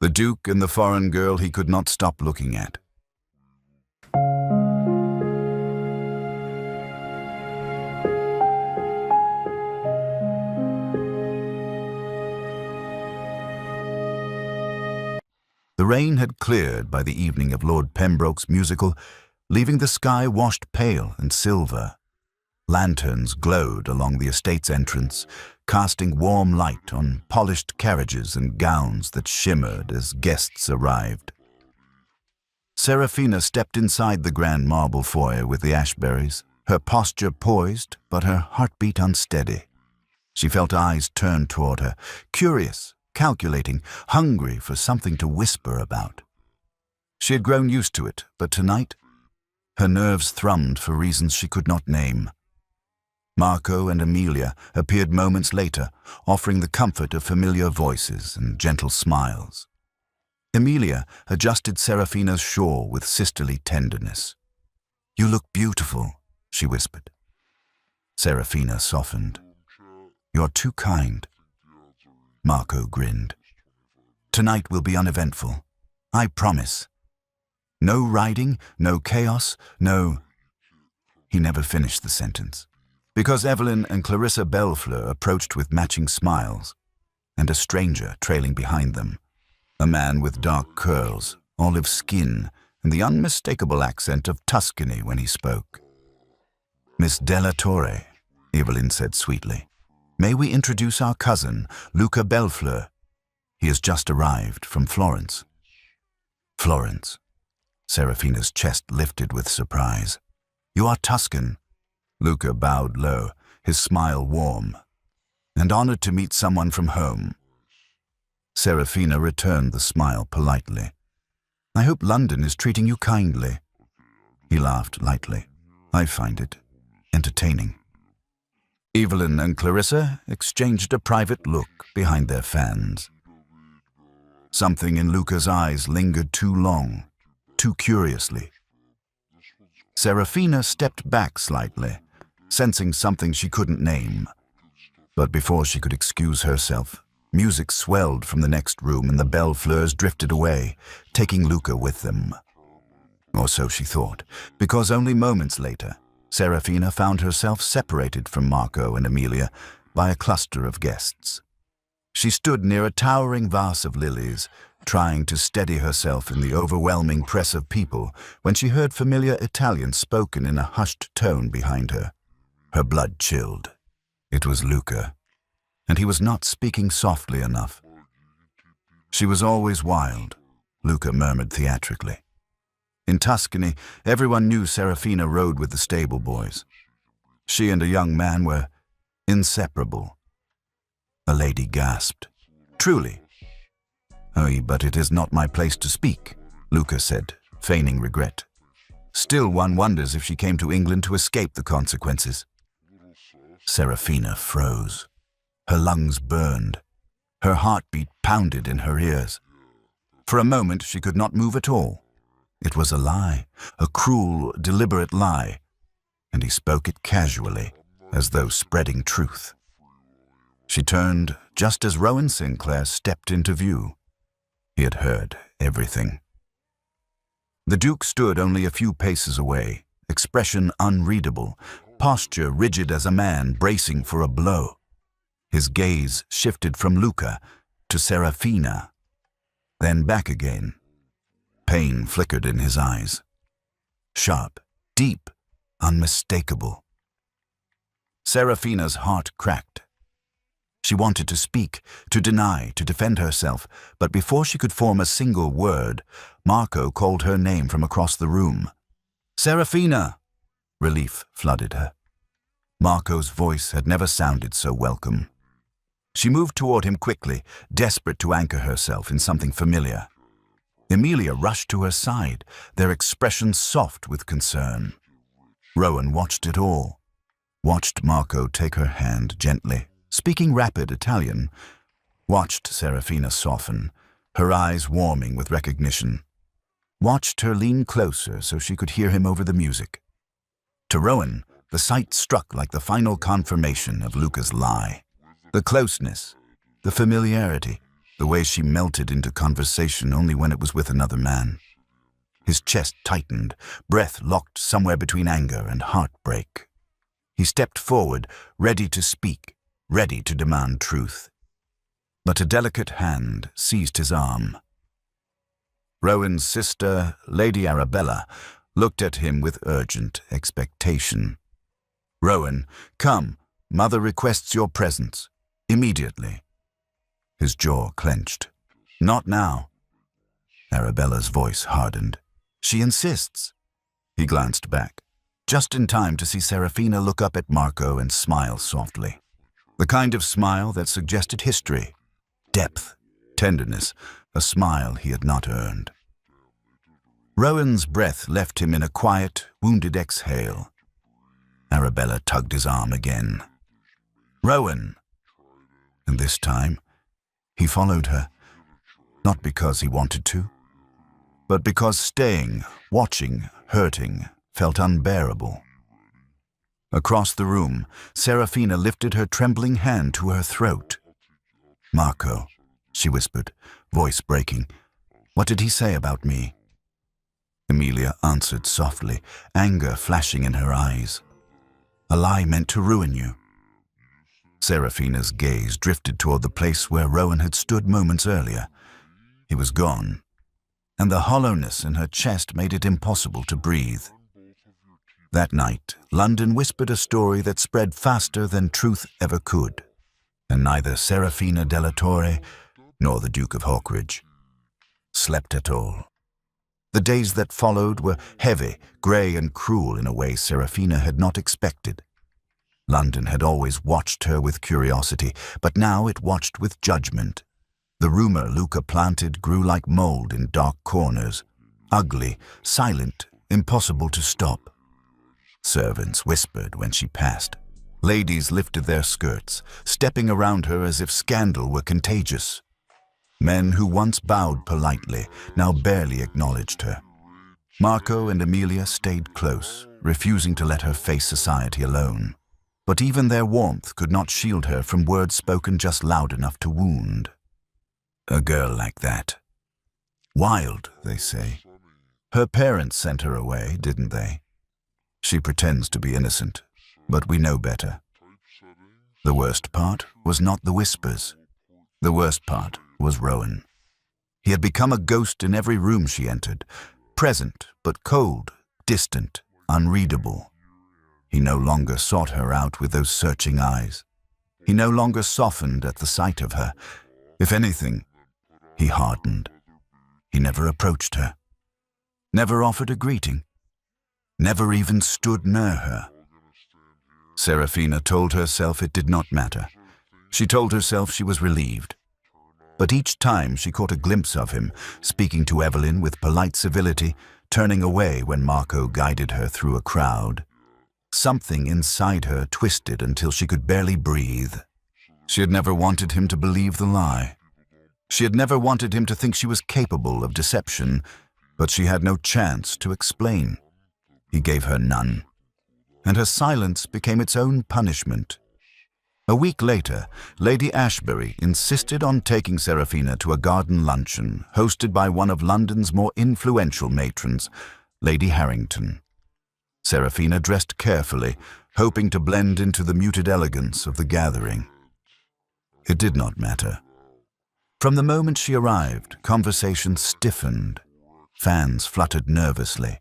the Duke and the foreign girl he could not stop looking at. The rain had cleared by the evening of Lord Pembroke's musical, leaving the sky washed pale and silver. Lanterns glowed along the estate's entrance, casting warm light on polished carriages and gowns that shimmered as guests arrived. Serafina stepped inside the grand marble foyer with the Ashberries, her posture poised but her heartbeat unsteady. She felt eyes turned toward her, curious, calculating, hungry for something to whisper about. She had grown used to it, but tonight, her nerves thrummed for reasons she could not name. Marco and Emilia appeared moments later, offering the comfort of familiar voices and gentle smiles. Emilia adjusted Serafina's shawl with sisterly tenderness. "You look beautiful," she whispered. Serafina softened. "You're too kind." Marco grinned. "Tonight will be uneventful. I promise. No riding, no chaos, no—" He never finished the sentence, because Evelyn and Clarissa Belfleur approached with matching smiles, and a stranger trailing behind them, a man with dark curls, olive skin, and the unmistakable accent of Tuscany when he spoke. "Miss Della Torre," Evelyn said sweetly. "May we introduce our cousin, Luca Belfleur? He has just arrived from Florence." "Florence." Serafina's chest lifted with surprise. "You are Tuscan." Luca bowed low, his smile warm. "And honored to meet someone from home." Serafina returned the smile politely. "I hope London is treating you kindly." He laughed lightly. "I find it entertaining." Evelyn and Clarissa exchanged a private look behind their fans. Something in Luca's eyes lingered too long, too curiously. Serafina stepped back slightly, sensing something she couldn't name. But before she could excuse herself, music swelled from the next room and the Belfleurs drifted away, taking Luca with them. Or so she thought, because only moments later, Serafina found herself separated from Marco and Emilia by a cluster of guests. She stood near a towering vase of lilies, trying to steady herself in the overwhelming press of people when she heard familiar Italian spoken in a hushed tone behind her. Her blood chilled. It was Luca, and he was not speaking softly enough. She was always wild, Luca murmured theatrically. In Tuscany, everyone knew Serafina rode with the stable boys. She and a young man were inseparable. A lady gasped. Truly? Oh, but it is not my place to speak, Luca said, feigning regret. Still, one wonders if she came to England to escape the consequences. Serafina froze. Her lungs burned. Her heartbeat pounded in her ears. For a moment, she could not move at all. It was a lie, a cruel, deliberate lie, and he spoke it casually, as though spreading truth. She turned just as Rowan Sinclair stepped into view. He had heard everything. The Duke stood only a few paces away, expression unreadable, posture rigid as a man bracing for a blow. His gaze shifted from Luca to Serafina, then back again. Pain flickered in his eyes. Sharp, deep, unmistakable. Serafina's heart cracked. She wanted to speak, to deny, to defend herself, but before she could form a single word, Marco called her name from across the room. Serafina! Relief flooded her. Marco's voice had never sounded so welcome. She moved toward him quickly, desperate to anchor herself in something familiar. Emilia rushed to her side, their expressions soft with concern. Rowan watched it all, watched Marco take her hand gently, speaking rapid Italian, watched Serafina soften, her eyes warming with recognition, watched her lean closer so she could hear him over the music. To Rowan, the sight struck like the final confirmation of Luca's lie. The closeness, the familiarity, the way she melted into conversation only when it was with another man. His chest tightened, breath locked somewhere between anger and heartbreak. He stepped forward, ready to speak, ready to demand truth. But a delicate hand seized his arm. Rowan's sister, Lady Arabella, looked at him with urgent expectation. Rowan, come, Mother requests your presence. Immediately. His jaw clenched. Not now. Arabella's voice hardened. She insists. He glanced back, just in time to see Serafina look up at Marco and smile softly. The kind of smile that suggested history, depth, tenderness, a smile he had not earned. Rowan's breath left him in a quiet, wounded exhale. Arabella tugged his arm again. Rowan! And this time, he followed her, not because he wanted to, but because staying, watching, hurting, felt unbearable. Across the room, Serafina lifted her trembling hand to her throat. Marco, she whispered, voice breaking, what did he say about me? Emilia answered softly, anger flashing in her eyes. A lie meant to ruin you. Serafina's gaze drifted toward the place where Rowan had stood moments earlier. He was gone, and the hollowness in her chest made it impossible to breathe. That night, London whispered a story that spread faster than truth ever could, and neither Serafina della Torre nor the Duke of Hawkridge slept at all. The days that followed were heavy, grey and cruel in a way Serafina had not expected. London had always watched her with curiosity, but now it watched with judgment. The rumor Luca planted grew like mold in dark corners, ugly, silent, impossible to stop. Servants whispered when she passed. Ladies lifted their skirts, stepping around her as if scandal were contagious. Men who once bowed politely now barely acknowledged her. Marco and Emilia stayed close, refusing to let her face society alone. But even their warmth could not shield her from words spoken just loud enough to wound. A girl like that. Wild, they say. Her parents sent her away, didn't they? She pretends to be innocent, but we know better. The worst part was not the whispers. The worst part was Rowan. He had become a ghost in every room she entered, present but cold, distant, unreadable. He no longer sought her out with those searching eyes. He no longer softened at the sight of her. If anything, he hardened. He never approached her, never offered a greeting, never even stood near her. Serafina told herself it did not matter. She told herself she was relieved. But each time she caught a glimpse of him, speaking to Evelyn with polite civility, turning away when Marco guided her through a crowd, something inside her twisted until she could barely breathe. She had never wanted him to believe the lie. She had never wanted him to think she was capable of deception, but she had no chance to explain. He gave her none, and her silence became its own punishment. A week later, Lady Ashbury insisted on taking Serafina to a garden luncheon hosted by one of London's more influential matrons, Lady Harrington. Serafina dressed carefully, hoping to blend into the muted elegance of the gathering. It did not matter. From the moment she arrived, conversation stiffened. Fans fluttered nervously.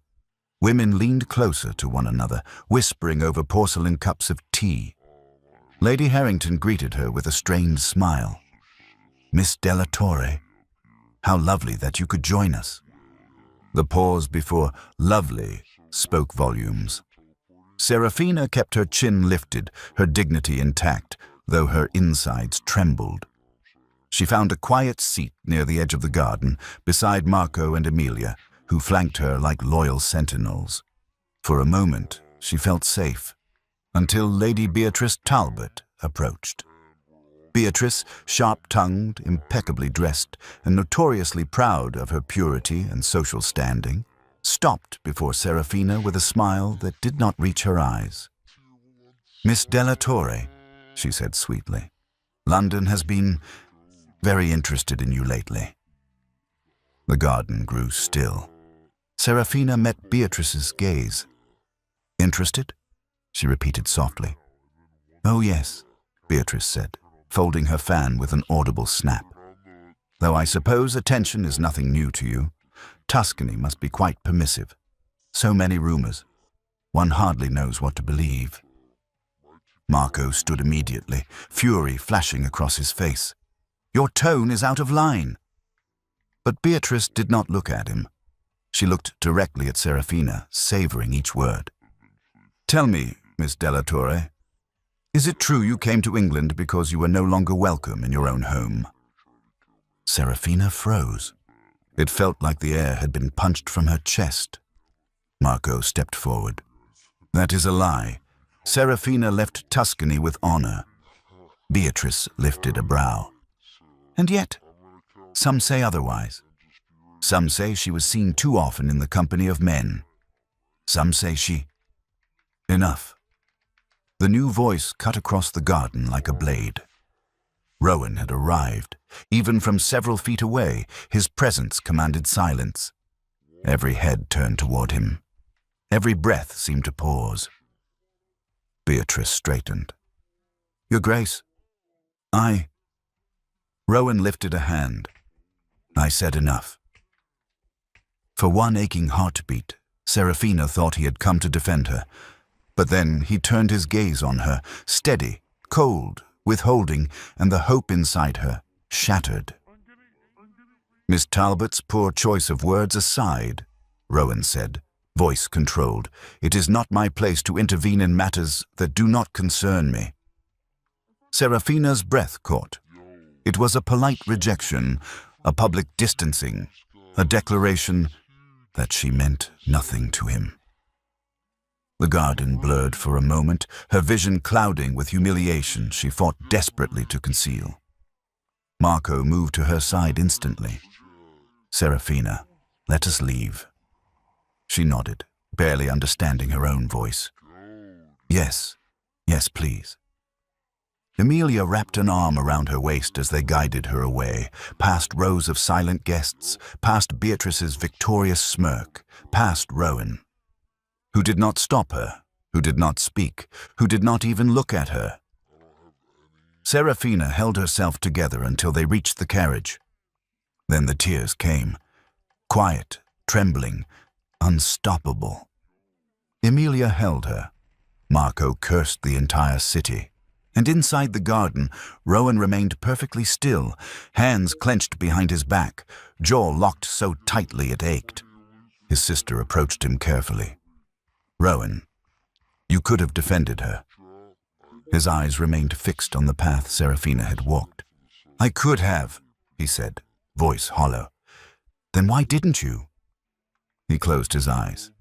Women leaned closer to one another, whispering over porcelain cups of tea. Lady Harrington greeted her with a strained smile. "Miss Della Torre, how lovely that you could join us." The pause before "lovely" spoke volumes. Serafina kept her chin lifted, her dignity intact, though her insides trembled. She found a quiet seat near the edge of the garden, beside Marco and Emilia, who flanked her like loyal sentinels. For a moment, she felt safe, until Lady Beatrice Talbot approached. Beatrice, sharp-tongued, impeccably dressed, and notoriously proud of her purity and social standing, stopped before Serafina with a smile that did not reach her eyes. "Miss Della Torre," she said sweetly, "London has been very interested in you lately." The garden grew still. Serafina met Beatrice's gaze. "Interested?" she repeated softly. "Oh yes," Beatrice said, folding her fan with an audible snap. "Though I suppose attention is nothing new to you. Tuscany must be quite permissive. So many rumors. One hardly knows what to believe." Marco stood immediately, fury flashing across his face. "Your tone is out of line." But Beatrice did not look at him. She looked directly at Serafina, savoring each word. "Tell me, Miss Della Torre, is it true you came to England because you were no longer welcome in your own home?" Serafina froze. It felt like the air had been punched from her chest. Marco stepped forward. "That is a lie. Serafina left Tuscany with honor." Beatrice lifted a brow. "And yet, some say otherwise. Some say she was seen too often in the company of men. Some say she—" "Enough." The new voice cut across the garden like a blade. Rowan had arrived. Even from several feet away, his presence commanded silence. Every head turned toward him. Every breath seemed to pause. Beatrice straightened. "Your Grace, I—" Rowan lifted a hand. "I said enough." For one aching heartbeat, Serafina thought he had come to defend her. But then he turned his gaze on her, steady, cold, withholding, and the hope inside her shattered. "Miss Talbot's poor choice of words aside," Rowan said, voice controlled, "it is not my place to intervene in matters that do not concern me." Serafina's breath caught. It was a polite rejection, a public distancing, a declaration that she meant nothing to him. The garden blurred for a moment, her vision clouding with humiliation she fought desperately to conceal. Marco moved to her side instantly. "Serafina, let us leave." She nodded, barely understanding her own voice. Yes, please." Emilia wrapped an arm around her waist as they guided her away, past rows of silent guests, past Beatrice's victorious smirk, past Rowan, who did not stop her, who did not speak, who did not even look at her. Serafina held herself together until they reached the carriage. Then the tears came, quiet, trembling, unstoppable. Emilia held her. Marco cursed the entire city. And inside the garden, Rowan remained perfectly still, hands clenched behind his back, jaw locked so tightly it ached. His sister approached him carefully. "Rowan, you could have defended her." His eyes remained fixed on the path Serafina had walked. "I could have," he said, voice hollow. "Then why didn't you?" He closed his eyes.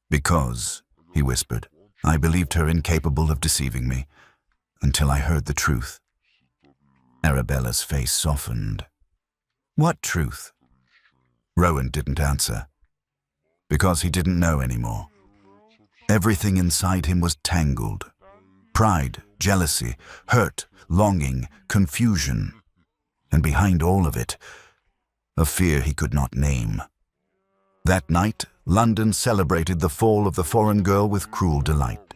"Because," he whispered, "I believed her incapable of deceiving me, until I heard the truth." Arabella's face softened. "What truth?" Rowan didn't answer, because he didn't know anymore. Everything inside him was tangled. Pride, jealousy, hurt, longing, confusion. And behind all of it, a fear he could not name. That night, London celebrated the fall of the foreign girl with cruel delight.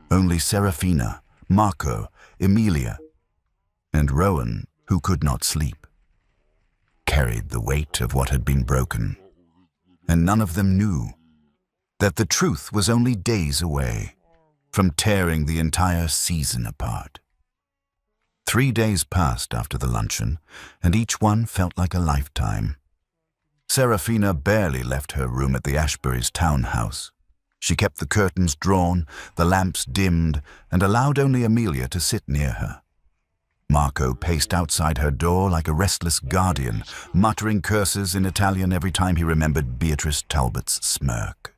Only Serafina, Marco, Emilia, and Rowan, who could not sleep, carried the weight of what had been broken. And none of them knew that the truth was only days away from tearing the entire season apart. 3 days passed after the luncheon, and each one felt like a lifetime. Serafina barely left her room at the Ashburys' townhouse. She kept the curtains drawn, the lamps dimmed, and allowed only Emilia to sit near her. Marco paced outside her door like a restless guardian, muttering curses in Italian every time he remembered Beatrice Talbot's smirk.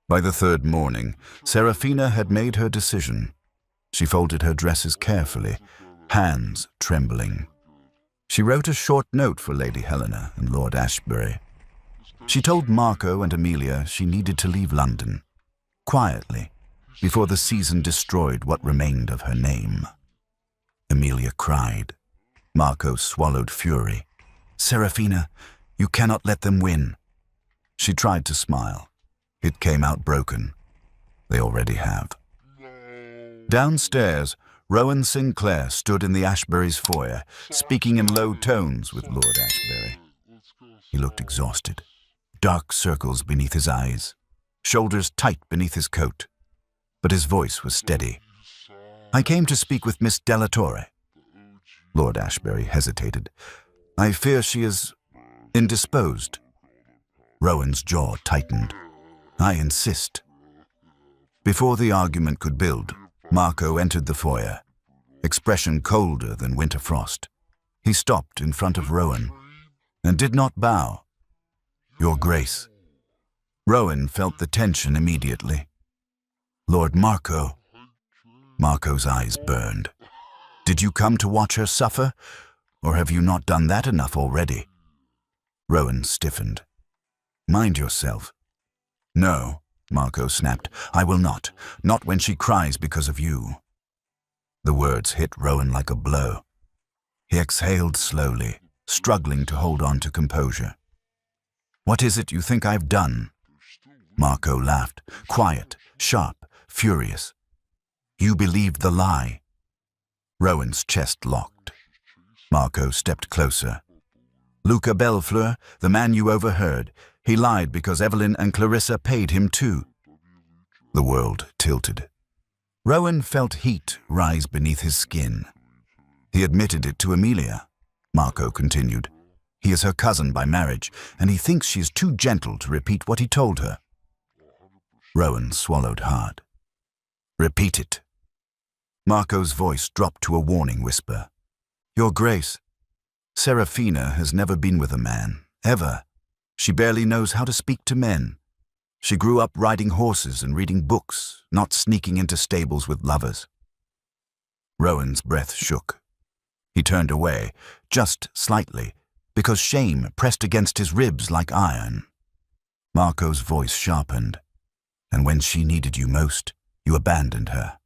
By the third morning, Serafina had made her decision. She folded her dresses carefully, hands trembling. She wrote a short note for Lady Helena and Lord Ashbury. She told Marco and Emilia she needed to leave London, quietly, before the season destroyed what remained of her name. Emilia cried. Marco swallowed fury. "Serafina, you cannot let them win." She tried to smile. It came out broken. They already have. Downstairs, Rowan Sinclair stood in the Ashburys' foyer, speaking in low tones with Lord Ashbury. He looked exhausted, dark circles beneath his eyes, shoulders tight beneath his coat. But his voice was steady. "I came to speak with Miss Delatorre." Lord Ashbury hesitated. "I fear she is indisposed." Rowan's jaw tightened. "I insist." Before the argument could build, Marco entered the foyer, expression colder than winter frost. He stopped in front of Rowan and did not bow. "Your Grace." Rowan felt the tension immediately. "Lord Marco." Marco's eyes burned. "Did you come to watch her suffer, or have you not done that enough already?" Rowan stiffened. "Mind yourself." "No," Marco snapped. "I will not. Not when she cries because of you." The words hit Rowan like a blow. He exhaled slowly, struggling to hold on to composure. "What is it you think I've done?" Marco laughed, quiet, sharp, furious. "You believed the lie." Rowan's chest locked. Marco stepped closer. "Luca Bellefleur, the man you overheard, he lied because Evelyn and Clarissa paid him too." The world tilted. Rowan felt heat rise beneath his skin. He admitted it to Emilia. Marco continued. "He is her cousin by marriage, and he thinks she is too gentle to repeat what he told her." Rowan swallowed hard. "Repeat it." Marco's voice dropped to a warning whisper. "Your Grace, Serafina has never been with a man, ever. She barely knows how to speak to men. She grew up riding horses and reading books, not sneaking into stables with lovers." Rowan's breath shook. He turned away, just slightly, because shame pressed against his ribs like iron. Marco's voice sharpened. "And when she needed you most, you abandoned her."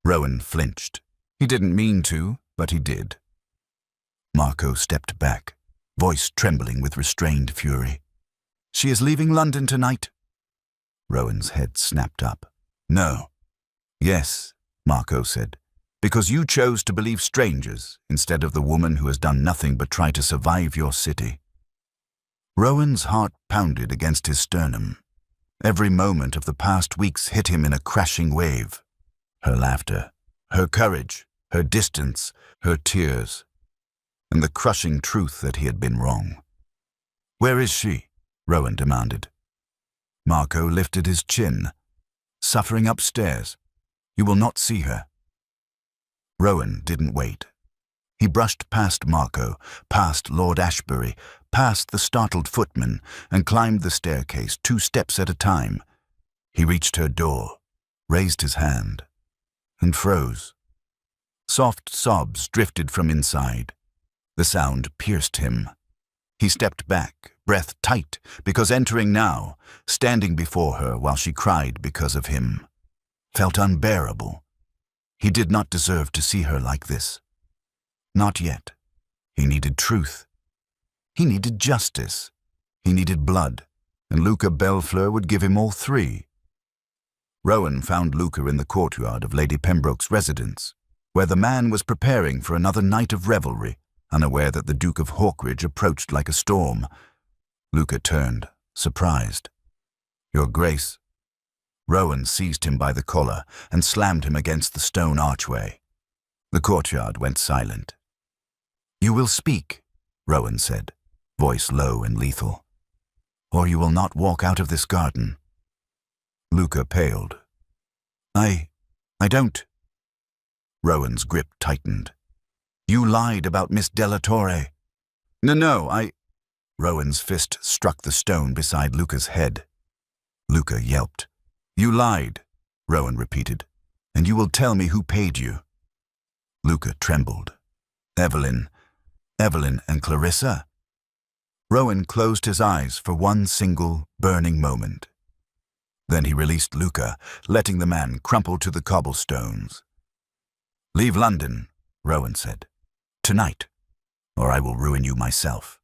Rowan flinched. He didn't mean to, but he did. Marco stepped back, voice trembling with restrained fury. "She is leaving London tonight." Rowan's head snapped up. "No." "Yes," Marco said, "because you chose to believe strangers instead of the woman who has done nothing but try to survive your city." Rowan's heart pounded against his sternum. Every moment of the past weeks hit him in a crashing wave. Her laughter, her courage, her distance, her tears, and the crushing truth that he had been wrong. "Where is she?" Rowan demanded. Marco lifted his chin. "Suffering upstairs. You will not see her." Rowan didn't wait. He brushed past Marco, past Lord Ashbury, past the startled footman, and climbed the staircase 2 steps at a time. He reached her door, raised his hand, and froze. Soft sobs drifted from inside. The sound pierced him. He stepped back, breath tight, because entering now, standing before her while she cried because of him, felt unbearable. He did not deserve to see her like this. Not yet. He needed truth. He needed justice. He needed blood, and Luca Bellefleur would give him all 3. Rowan found Luca in the courtyard of Lady Pembroke's residence, where the man was preparing for another night of revelry, unaware that the Duke of Hawkridge approached like a storm. Luca turned, surprised. "Your Grace." Rowan seized him by the collar and slammed him against the stone archway. The courtyard went silent. "You will speak," Rowan said, voice low and lethal, "or you will not walk out of this garden." Luca paled. I don't." Rowan's grip tightened. "You lied about Miss Delatorre." No, Rowan's fist struck the stone beside Luca's head. Luca yelped. "You lied," Rowan repeated, "and you will tell me who paid you." Luca trembled. Evelyn and Clarissa?" Rowan closed his eyes for one single, burning moment. Then he released Luca, letting the man crumple to the cobblestones. "Leave London," Rowan said. "Tonight, or I will ruin you myself."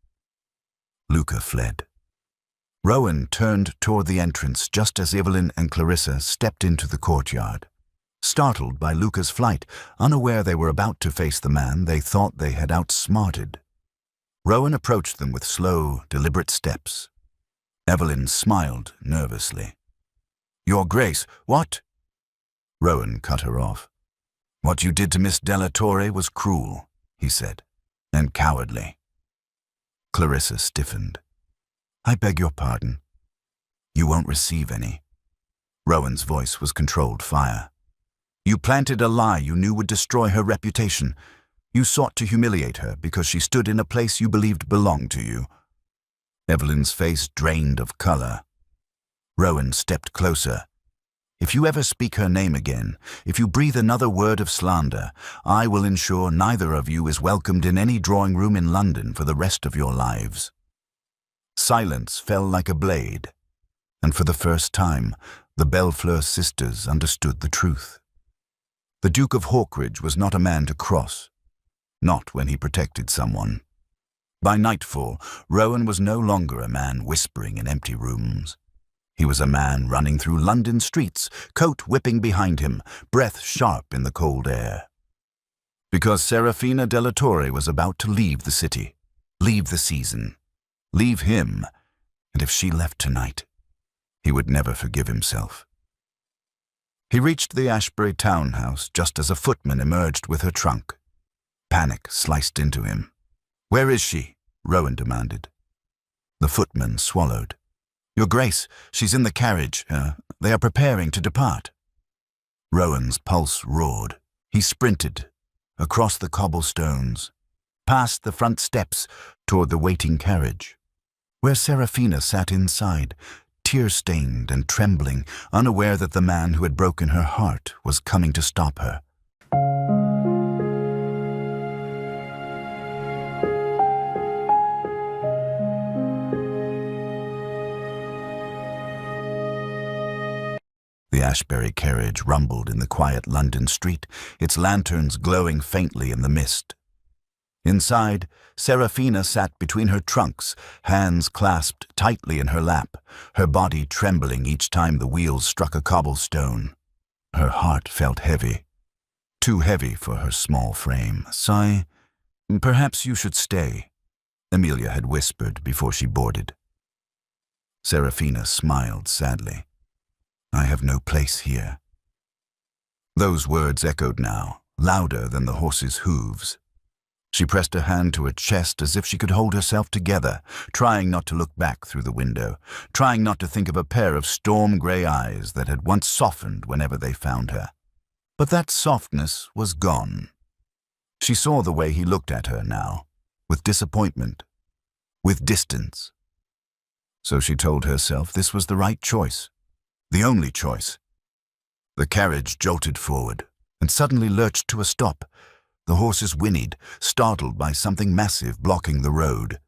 Luca fled. Rowan turned toward the entrance just as Evelyn and Clarissa stepped into the courtyard. Startled by Luca's flight, unaware they were about to face the man they thought they had outsmarted. Rowan approached them with slow, deliberate steps. Evelyn smiled nervously. "Your Grace, what?" Rowan cut her off. "What you did to Miss Delatorre was cruel," he said, "and cowardly." Clarissa stiffened. "I beg your pardon." "You won't receive any." Rowan's voice was controlled fire. "You planted a lie you knew would destroy her reputation. You sought to humiliate her because she stood in a place you believed belonged to you." Evelyn's face drained of color. Rowan stepped closer. "If you ever speak her name again, if you breathe another word of slander, I will ensure neither of you is welcomed in any drawing room in London for the rest of your lives." Silence fell like a blade, and for the first time, the Bellefleur sisters understood the truth. The Duke of Hawkridge was not a man to cross, not when he protected someone. By nightfall, Rowan was no longer a man whispering in empty rooms. He was a man running through London streets, coat whipping behind him, breath sharp in the cold air. Because Serafina Delatorre was about to leave the city, leave the season, leave him, and if she left tonight, he would never forgive himself. He reached the Ashbury townhouse just as a footman emerged with her trunk. Panic sliced into him. "Where is she?" Rowan demanded. The footman swallowed. "Your Grace, she's in the carriage. They are preparing to depart." Rowan's pulse roared. He sprinted across the cobblestones, past the front steps toward the waiting carriage, where Serafina sat inside, tear-stained and trembling, unaware that the man who had broken her heart was coming to stop her. The Ashbury carriage rumbled in the quiet London street, its lanterns glowing faintly in the mist. Inside, Serafina sat between her trunks, hands clasped tightly in her lap, her body trembling each time the wheels struck a cobblestone. Her heart felt heavy, too heavy for her small frame. "Sigh, perhaps you should stay," Emilia had whispered before she boarded. Serafina smiled sadly. I have no place here." Those words echoed now, louder than the horse's hooves. She pressed her hand to her chest as if she could hold herself together, trying not to look back through the window, trying not to think of a pair of storm-gray eyes that had once softened whenever they found her. But that softness was gone. She saw the way he looked at her now, with disappointment, with distance. So she told herself this was the right choice, the only choice. The carriage jolted forward and suddenly lurched to a stop. The horses whinnied, startled by something massive blocking the road.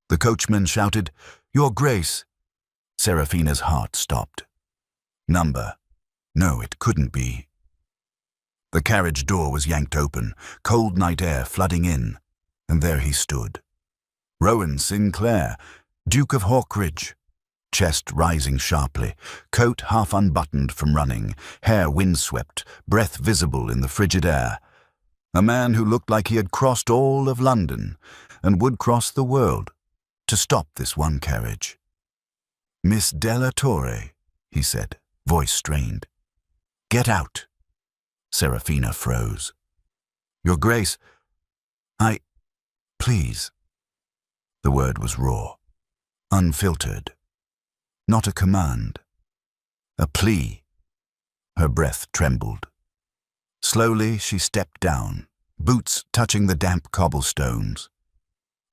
The coachman shouted, "Your Grace!" Serafina's heart stopped. Number. No, it couldn't be. The carriage door was yanked open, cold night air flooding in, and there he stood. Rowan Sinclair, Duke of Hawkridge, chest rising sharply, coat half unbuttoned from running, hair windswept, breath visible in the frigid air. A man who looked like he had crossed all of London and would cross the world to stop this one carriage. "Miss Della Torre," he said, voice strained. "Get out." Serafina froze. "Your Grace, please." The word was raw, unfiltered. Not a command, a plea. Her breath trembled. Slowly she stepped down, boots touching the damp cobblestones.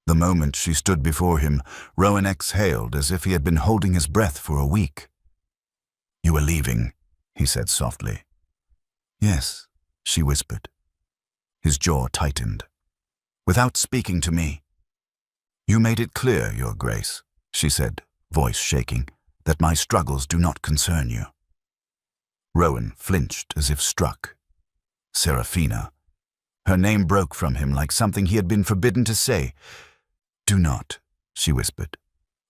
The moment she stood before him, Rowan exhaled as if he had been holding his breath for a week. "You are leaving," he said softly. "Yes," she whispered. His jaw tightened. "Without speaking to me." "You made it clear, Your Grace," she said, voice shaking, "that my struggles do not concern you." Rowan flinched as if struck. Serafina. Her name broke from him like something he had been forbidden to say. "Do not," she whispered.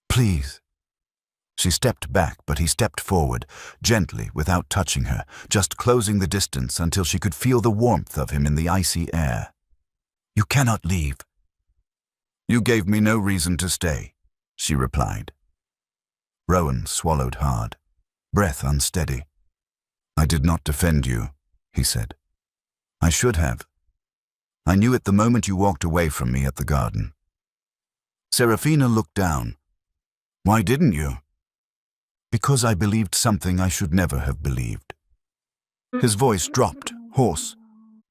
"Please." She stepped back, but he stepped forward, gently, without touching her, just closing the distance until she could feel the warmth of him in the icy air. "You cannot leave." "You gave me no reason to stay," she replied. Rowan swallowed hard, breath unsteady. "I did not defend you," he said. "I should have. I knew it the moment you walked away from me at the garden." Serafina looked down. "Why didn't you?" "Because I believed something I should never have believed." His voice dropped, hoarse.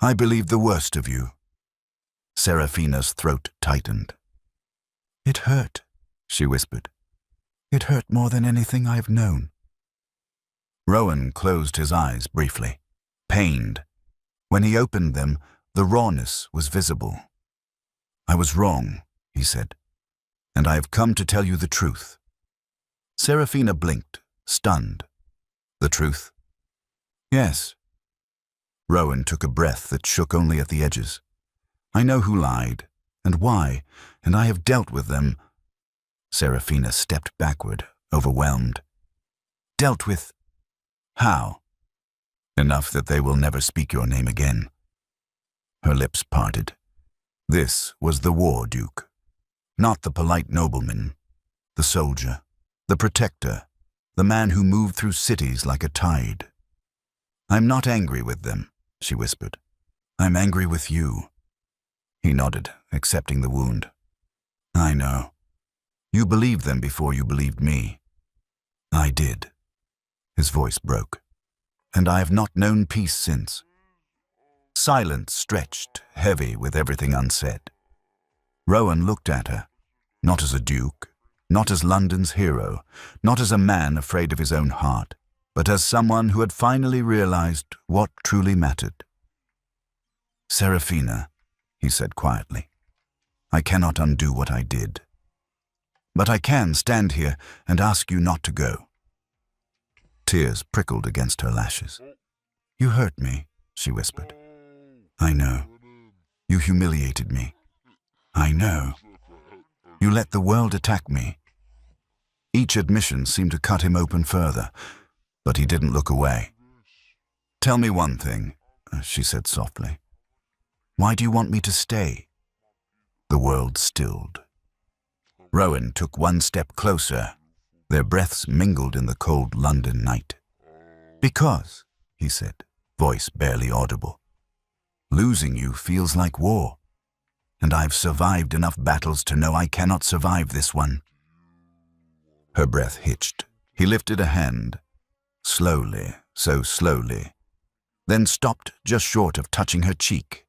"I believed the worst of you." Serafina's throat tightened. "It hurt," she whispered. "It hurt more than anything I have known." Rowan closed his eyes briefly, pained. When he opened them, the rawness was visible. "I was wrong," he said, "and I have come to tell you the truth." Serafina blinked, stunned. "The truth?" "Yes." Rowan took a breath that shook only at the edges. "I know who lied, and why, and I have dealt with them." Serafina stepped backward, overwhelmed. "Dealt with? How?" "Enough that they will never speak your name again." Her lips parted. This was the war duke, not the polite nobleman, the soldier, the protector, the man who moved through cities like a tide. "I'm not angry with them," she whispered. "I'm angry with you." He nodded, accepting the wound. "I know. You believed them before you believed me." "I did." His voice broke. "And I have not known peace since." Silence stretched, heavy with everything unsaid. Rowan looked at her, not as a duke, not as London's hero, not as a man afraid of his own heart, but as someone who had finally realized what truly mattered. "Serafina," he said quietly, "I cannot undo what I did. But I can stand here and ask you not to go." Tears prickled against her lashes. "You hurt me," she whispered. "I know. You humiliated me. I know. You let the world attack me." Each admission seemed to cut him open further, but he didn't look away. "Tell me one thing," she said softly. "Why do you want me to stay?" The world stilled. Rowan took one step closer. Their breaths mingled in the cold London night. Because, he said, voice barely audible, losing you feels like war, and I've survived enough battles to know I cannot survive this one. Her breath hitched. He lifted a hand, slowly, so slowly, then stopped just short of touching her cheek.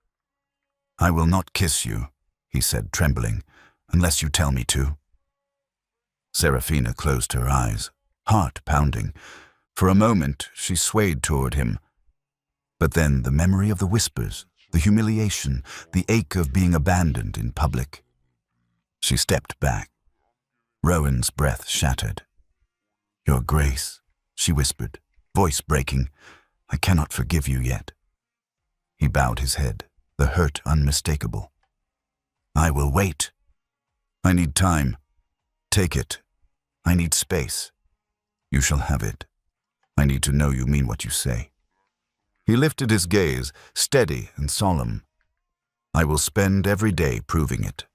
I will not kiss you, he said, trembling, unless you tell me to. Serafina closed her eyes, heart pounding. For a moment, she swayed toward him. But then the memory of the whispers, the humiliation, the ache of being abandoned in public. She stepped back. Rowan's breath shattered. Your Grace, she whispered, voice breaking, I cannot forgive you yet. He bowed his head, the hurt unmistakable. I will wait. I need time. Take it. I need space. You shall have it. I need to know you mean what you say. He lifted his gaze, steady and solemn. I will spend every day proving it.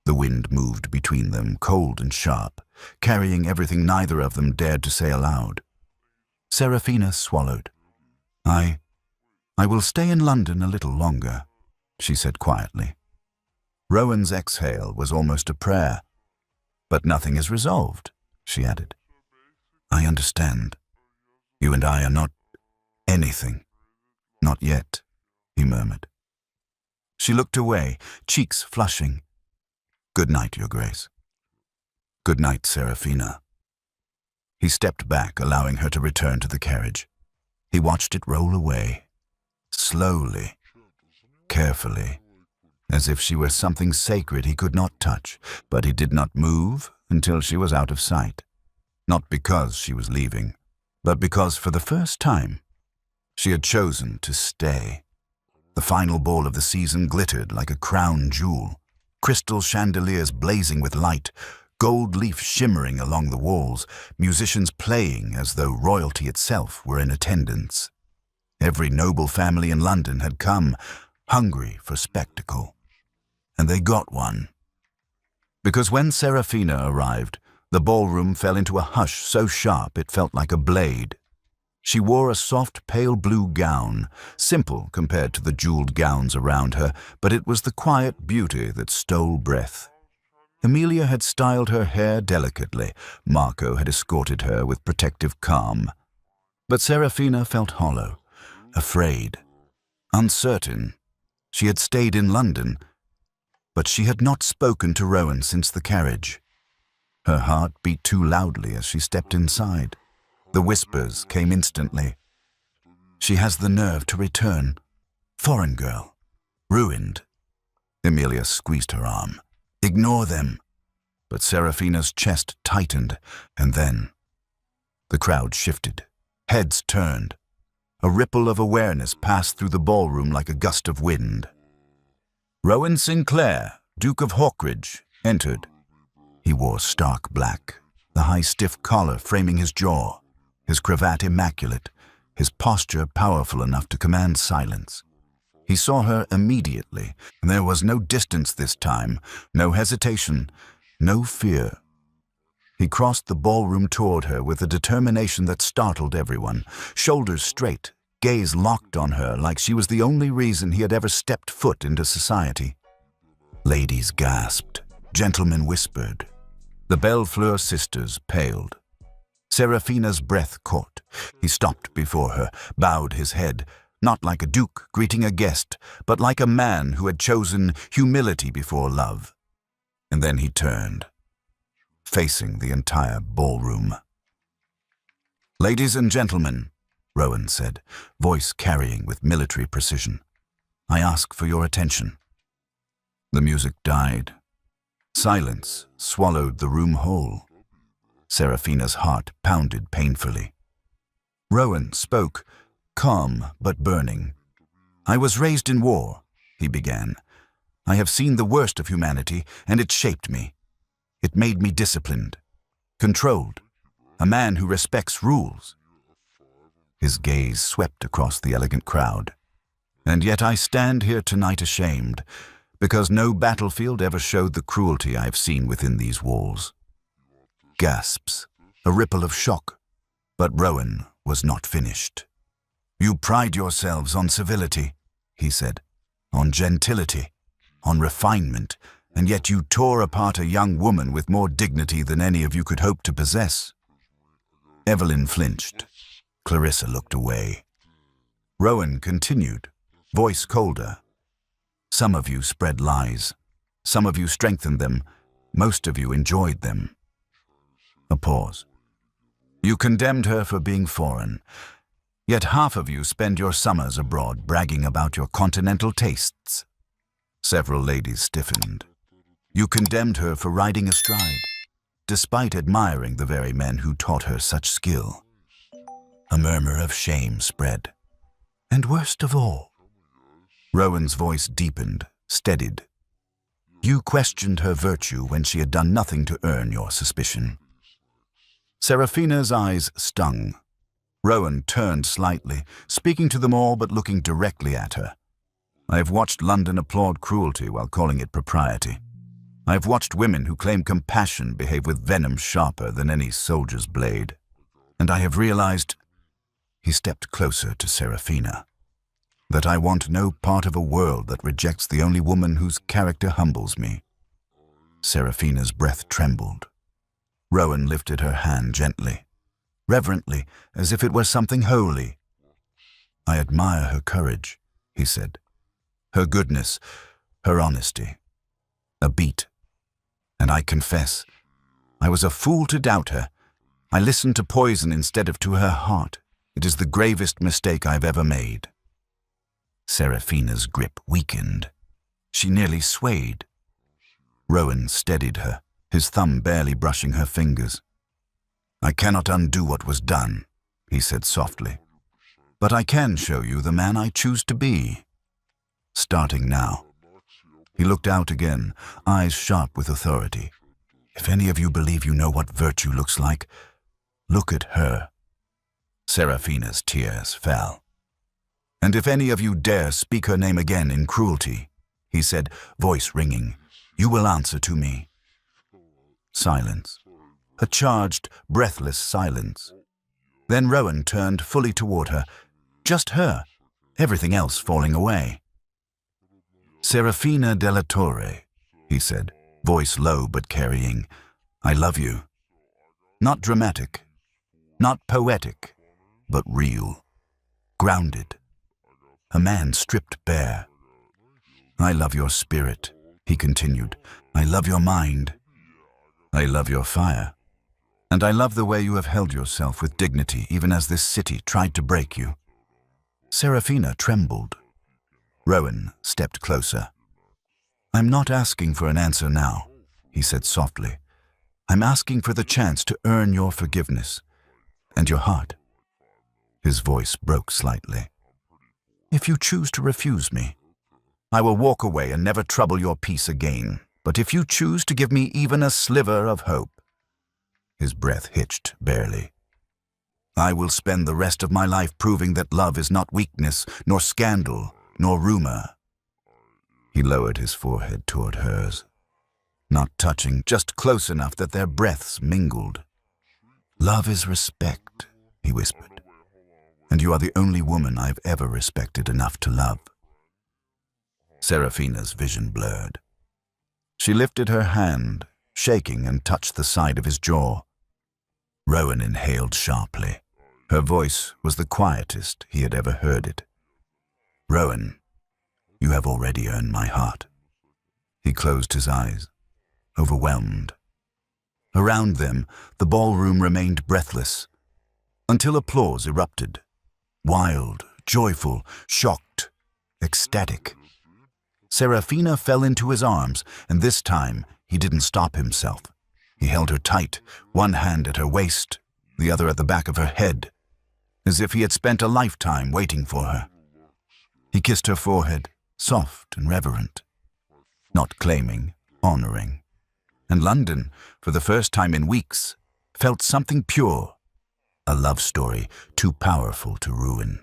The wind moved between them, cold and sharp, carrying everything neither of them dared to say aloud. Serafina swallowed. I will stay in London a little longer, she said quietly. Rowan's exhale was almost a prayer. But nothing is resolved, she added. I understand. You and I are not anything. Not yet, he murmured. She looked away, cheeks flushing. Good night, Your Grace. Good night, Serafina. He stepped back, allowing her to return to the carriage. He watched it roll away, slowly, carefully, as if she were something sacred he could not touch, but he did not move until she was out of sight. Not because she was leaving, but because for the first time, she had chosen to stay. The final ball of the season glittered like a crown jewel, crystal chandeliers blazing with light, gold leaf shimmering along the walls, musicians playing as though royalty itself were in attendance. Every noble family in London had come, hungry for spectacle. And they got one. Because when Serafina arrived, the ballroom fell into a hush so sharp it felt like a blade. She wore a soft pale blue gown, simple compared to the jeweled gowns around her, but it was the quiet beauty that stole breath. Emilia had styled her hair delicately. Marco had escorted her with protective calm. But Serafina felt hollow, afraid, uncertain. She had stayed in London, but she had not spoken to Rowan since the carriage. Her heart beat too loudly as she stepped inside. The whispers came instantly. She has the nerve to return. Foreign girl. Ruined. Emilia squeezed her arm. Ignore them. But Serafina's chest tightened, and then the crowd shifted. Heads turned. A ripple of awareness passed through the ballroom like a gust of wind. Rowan Sinclair, Duke of Hawkridge, entered. He wore stark black, the high stiff collar framing his jaw, his cravat immaculate, his posture powerful enough to command silence. He saw her immediately, and there was no distance this time, no hesitation, no fear. He crossed the ballroom toward her with a determination that startled everyone, shoulders straight, gaze locked on her like she was the only reason he had ever stepped foot into society. Ladies gasped, gentlemen whispered. The Bellefleur sisters paled. Serafina's breath caught. He stopped before her, bowed his head, not like a duke greeting a guest, but like a man who had chosen humility before love. And then he turned, facing the entire ballroom. Ladies and gentlemen, Rowan said, voice carrying with military precision, I ask for your attention. The music died. Silence swallowed the room whole. Serafina's heart pounded painfully. Rowan spoke, calm but burning. I was raised in war, he began. I have seen the worst of humanity, and it shaped me. It made me disciplined, controlled, a man who respects rules. His gaze swept across the elegant crowd. And yet I stand here tonight ashamed, because no battlefield ever showed the cruelty I have seen within these walls. Gasps, a ripple of shock, but Rowan was not finished. "You pride yourselves on civility," he said, "on gentility, on refinement, and yet you tore apart a young woman with more dignity than any of you could hope to possess." Evelyn flinched. Clarissa looked away. Rowan continued, voice colder. "Some of you spread lies. Some of you strengthened them. Most of you enjoyed them." A pause. "You condemned her for being foreign. Yet half of you spend your summers abroad bragging about your continental tastes." Several ladies stiffened. "You condemned her for riding astride, despite admiring the very men who taught her such skill." A murmur of shame spread. "And worst of all," Rowan's voice deepened, steadied, "you questioned her virtue when she had done nothing to earn your suspicion." Seraphina's eyes stung. Rowan turned slightly, speaking to them all but looking directly at her. "I have watched London applaud cruelty while calling it propriety. I have watched women who claim compassion behave with venom sharper than any soldier's blade. And I have realized," he stepped closer to Seraphina, "that I want no part of a world that rejects the only woman whose character humbles me." Seraphina's breath trembled. Rowan lifted her hand gently, reverently, as if it were something holy. "I admire her courage," he said. "Her goodness, her honesty. A beat. And I confess, I was a fool to doubt her. I listened to poison instead of to her heart. It is the gravest mistake I've ever made." Seraphina's grip weakened. She nearly swayed. Rowan steadied her, his thumb barely brushing her fingers. "I cannot undo what was done," he said softly. "But I can show you the man I choose to be. Starting now." He looked out again, eyes sharp with authority. "If any of you believe you know what virtue looks like, look at her." Seraphina's tears fell. "And if any of you dare speak her name again in cruelty," he said, voice ringing, "you will answer to me." Silence. A charged, breathless silence. Then Rowan turned fully toward her. Just her, everything else falling away. "Serafina della Torre," he said, voice low but carrying, "I love you. Not dramatic, not poetic, but real, grounded. A man stripped bare. I love your spirit," he continued. "I love your mind. I love your fire. And I love the way you have held yourself with dignity even as this city tried to break you." Seraphina trembled. Rowan stepped closer. "I'm not asking for an answer now," he said softly. "I'm asking for the chance to earn your forgiveness and your heart." His voice broke slightly. "If you choose to refuse me, I will walk away and never trouble your peace again. But if you choose to give me even a sliver of hope," his breath hitched barely, "I will spend the rest of my life proving that love is not weakness, nor scandal, nor rumor." He lowered his forehead toward hers, not touching, just close enough that their breaths mingled. "Love is respect," he whispered, "and you are the only woman I've ever respected enough to love." Seraphina's vision blurred. She lifted her hand, shaking, and touched the side of his jaw. Rowan inhaled sharply. Her voice was the quietest he had ever heard it. "Rowan, you have already earned my heart." He closed his eyes, overwhelmed. Around them, the ballroom remained breathless, until applause erupted. Wild, joyful, shocked, ecstatic. Seraphina fell into his arms, and this time he didn't stop himself. He held her tight, one hand at her waist, the other at the back of her head, as if he had spent a lifetime waiting for her. He kissed her forehead, soft and reverent, not claiming, honoring. And London, for the first time in weeks, felt something pure, a love story too powerful to ruin.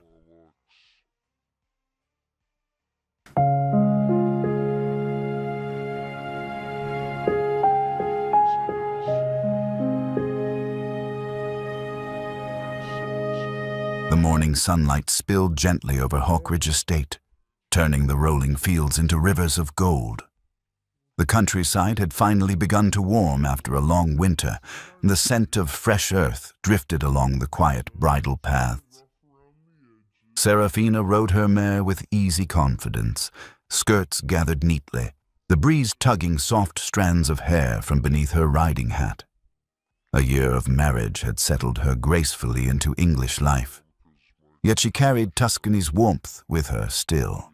morning sunlight spilled gently over Hawkridge Estate, turning the rolling fields into rivers of gold. The countryside had finally begun to warm after a long winter, and the scent of fresh earth drifted along the quiet bridle paths. Serafina rode her mare with easy confidence, skirts gathered neatly, the breeze tugging soft strands of hair from beneath her riding hat. A year of marriage had settled her gracefully into English life, yet she carried Tuscany's warmth with her still.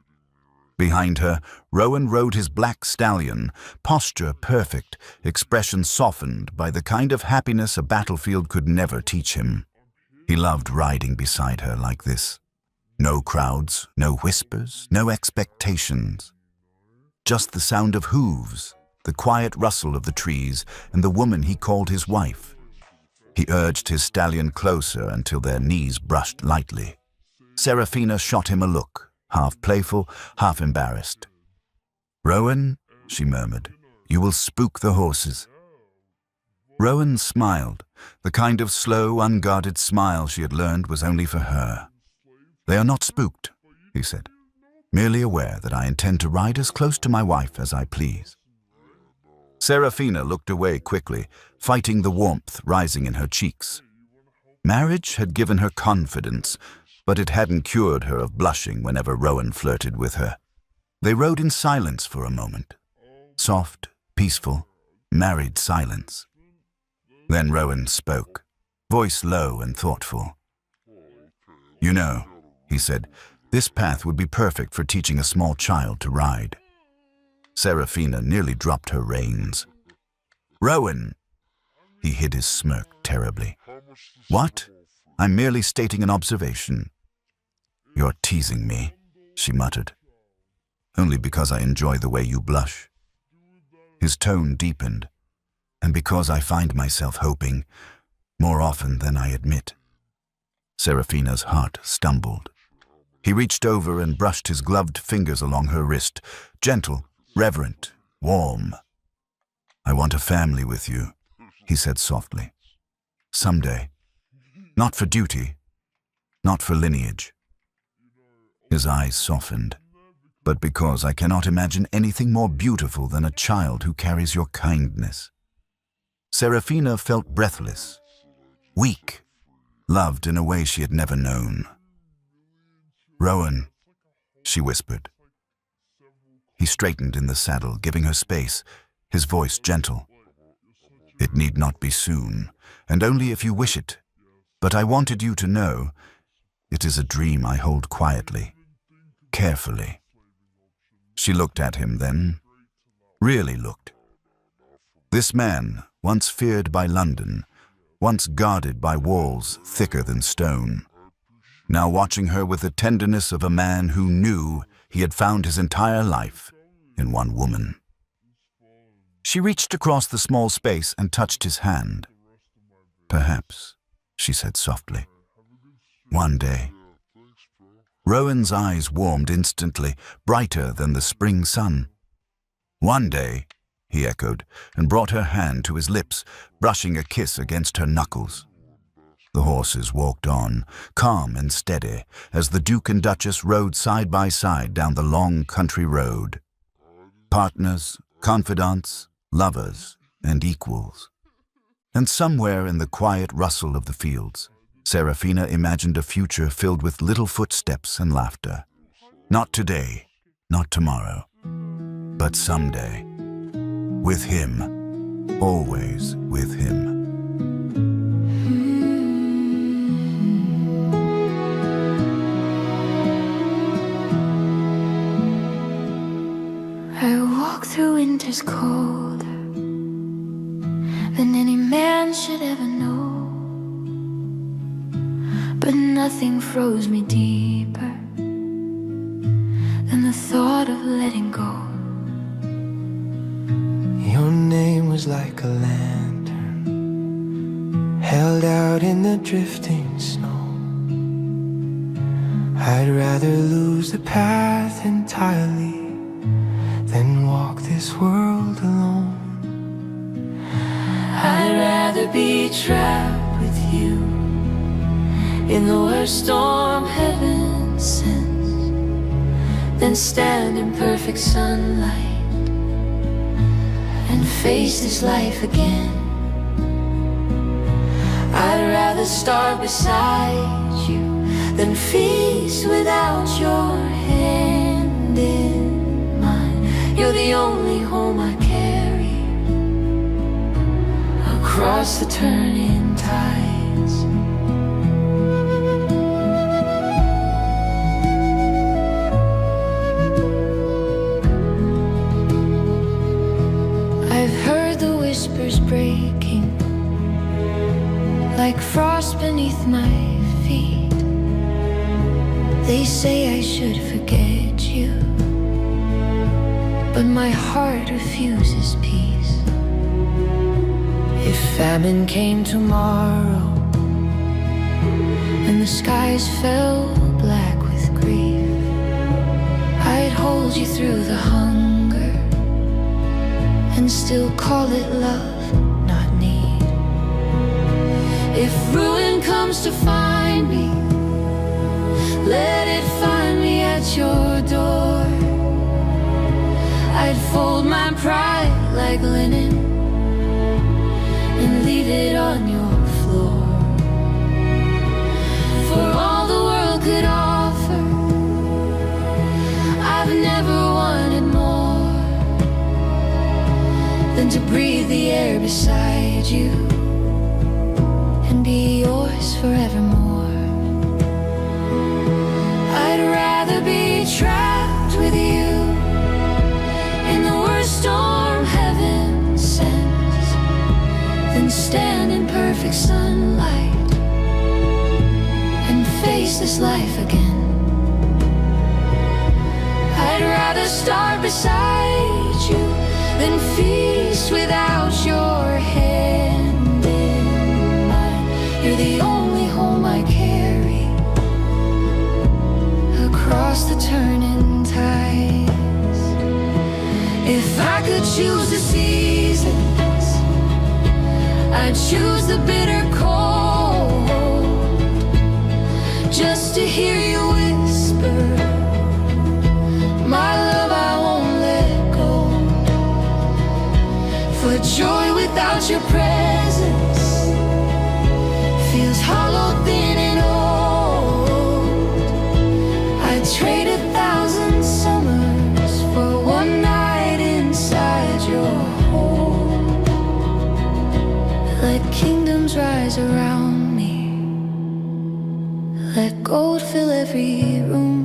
Behind her, Rowan rode his black stallion, posture perfect, expression softened by the kind of happiness a battlefield could never teach him. He loved riding beside her like this. No crowds, no whispers, no expectations. Just the sound of hooves, the quiet rustle of the trees, and the woman he called his wife. He urged his stallion closer until their knees brushed lightly. Serafina shot him a look, half playful, half embarrassed. "Rowan," she murmured, "you will spook the horses." Rowan smiled, the kind of slow, unguarded smile she had learned was only for her. "They are not spooked," he said, "merely aware that I intend to ride as close to my wife as I please." Serafina looked away quickly, fighting the warmth rising in her cheeks. Marriage had given her confidence, but it hadn't cured her of blushing whenever Rowan flirted with her. They rode in silence for a moment. Soft, peaceful, married silence. Then Rowan spoke, voice low and thoughtful. "You know," he said, "this path would be perfect for teaching a small child to ride." Serafina nearly dropped her reins. "Rowan!" He hid his smirk terribly. "What? I'm merely stating an observation." "You're teasing me," she muttered. "Only because I enjoy the way you blush." His tone deepened, "and because I find myself hoping, more often than I admit." Serafina's heart stumbled. He reached over and brushed his gloved fingers along her wrist, gentle, reverent, warm. "I want a family with you," he said softly. "Someday. Not for duty, not for lineage." His eyes softened, "but because I cannot imagine anything more beautiful than a child who carries your kindness." Serafina felt breathless, weak, loved in a way she had never known. "Rowan," she whispered. He straightened in the saddle, giving her space, his voice gentle. "It need not be soon, and only if you wish it. But I wanted you to know, it is a dream I hold quietly, carefully." She looked at him then, really looked. This man, once feared by London, once guarded by walls thicker than stone, now watching her with the tenderness of a man who knew he had found his entire life in one woman. She reached across the small space and touched his hand. "Perhaps," she said softly, "one day." Rowan's eyes warmed instantly, brighter than the spring sun. "One day," he echoed, and brought her hand to his lips, brushing a kiss against her knuckles. The horses walked on, calm and steady, as the Duke and Duchess rode side by side down the long country road. Partners, confidants, lovers, and equals. And somewhere in the quiet rustle of the fields, Serafina imagined a future filled with little footsteps and laughter. Not today, not tomorrow, but someday. With him, always with him. I walk through winter's colder than any man should ever know, but nothing froze me deeper than the thought of letting go. Your name was like a lantern held out in the drifting snow. I'd rather lose the path entirely than walk this world alone. I'd rather be trapped with you in the worst storm heaven sends, then stand in perfect sunlight and face this life again. I'd rather starve beside you than feast without your hand in mine. You're the only home I carry across the turning tides. I've heard the whispers breaking like frost beneath my feet. They say I should forget you, but my heart refuses peace. If famine came tomorrow and the skies fell black with grief, I'd hold you through the hunger and still call it love, not need. If ruin comes to find me, let it find me at your door. I'd fold my pride like linen and leave it on your floor. For all the world could offer, I've never wanted more than to breathe the air beside you and be yours forevermore. I'd rather be trapped with you in the worst storm heaven sends than stand in perfect sunlight and face this life again. I'd rather starve beside you than feast without your hand in mine. You're the only home I carry across the turning tides. If I could choose the seasons, I'd choose the bitter cold, just to hear you whisper, my love, I won't let go. For joy without your presence feels hollow, thin and old. I'd trade 1,000 summers for one night inside your home. Let kingdoms rise around me, let gold fill every room.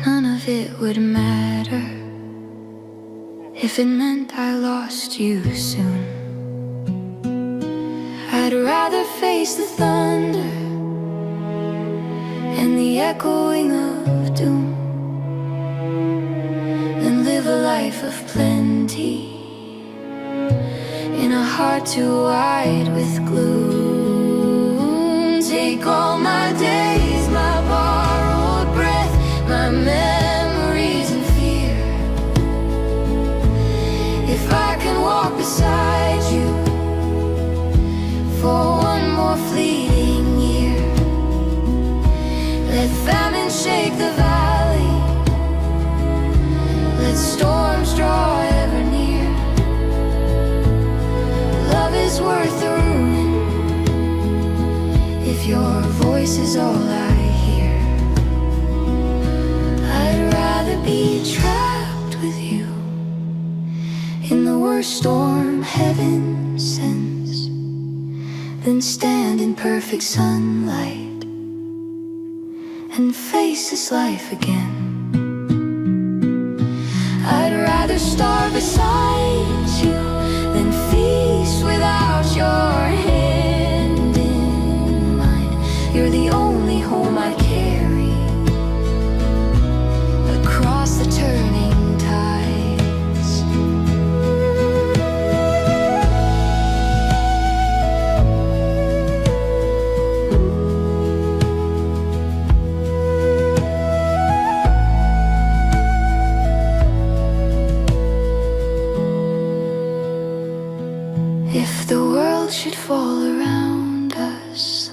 None of it would matter if it meant I lost you soon. I'd rather face the thunder and the echoing of doom than live a life of plenty in a heart too wide with gloom. Take all my days, my borrowed breath, my memories and fear. If I can walk beside you for one more fleeting year, let famine shake the valley, let storms draw ever near. Love is worth the ruin if your voice is all I hear. I'd rather be trapped with you in the worst storm heaven sends than stand in perfect sunlight and face this life again. I'd rather starve beside you than feast without your hand in mine. You're the only home I carry across the turning tides. If the world should fall around us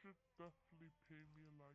should definitely pay me a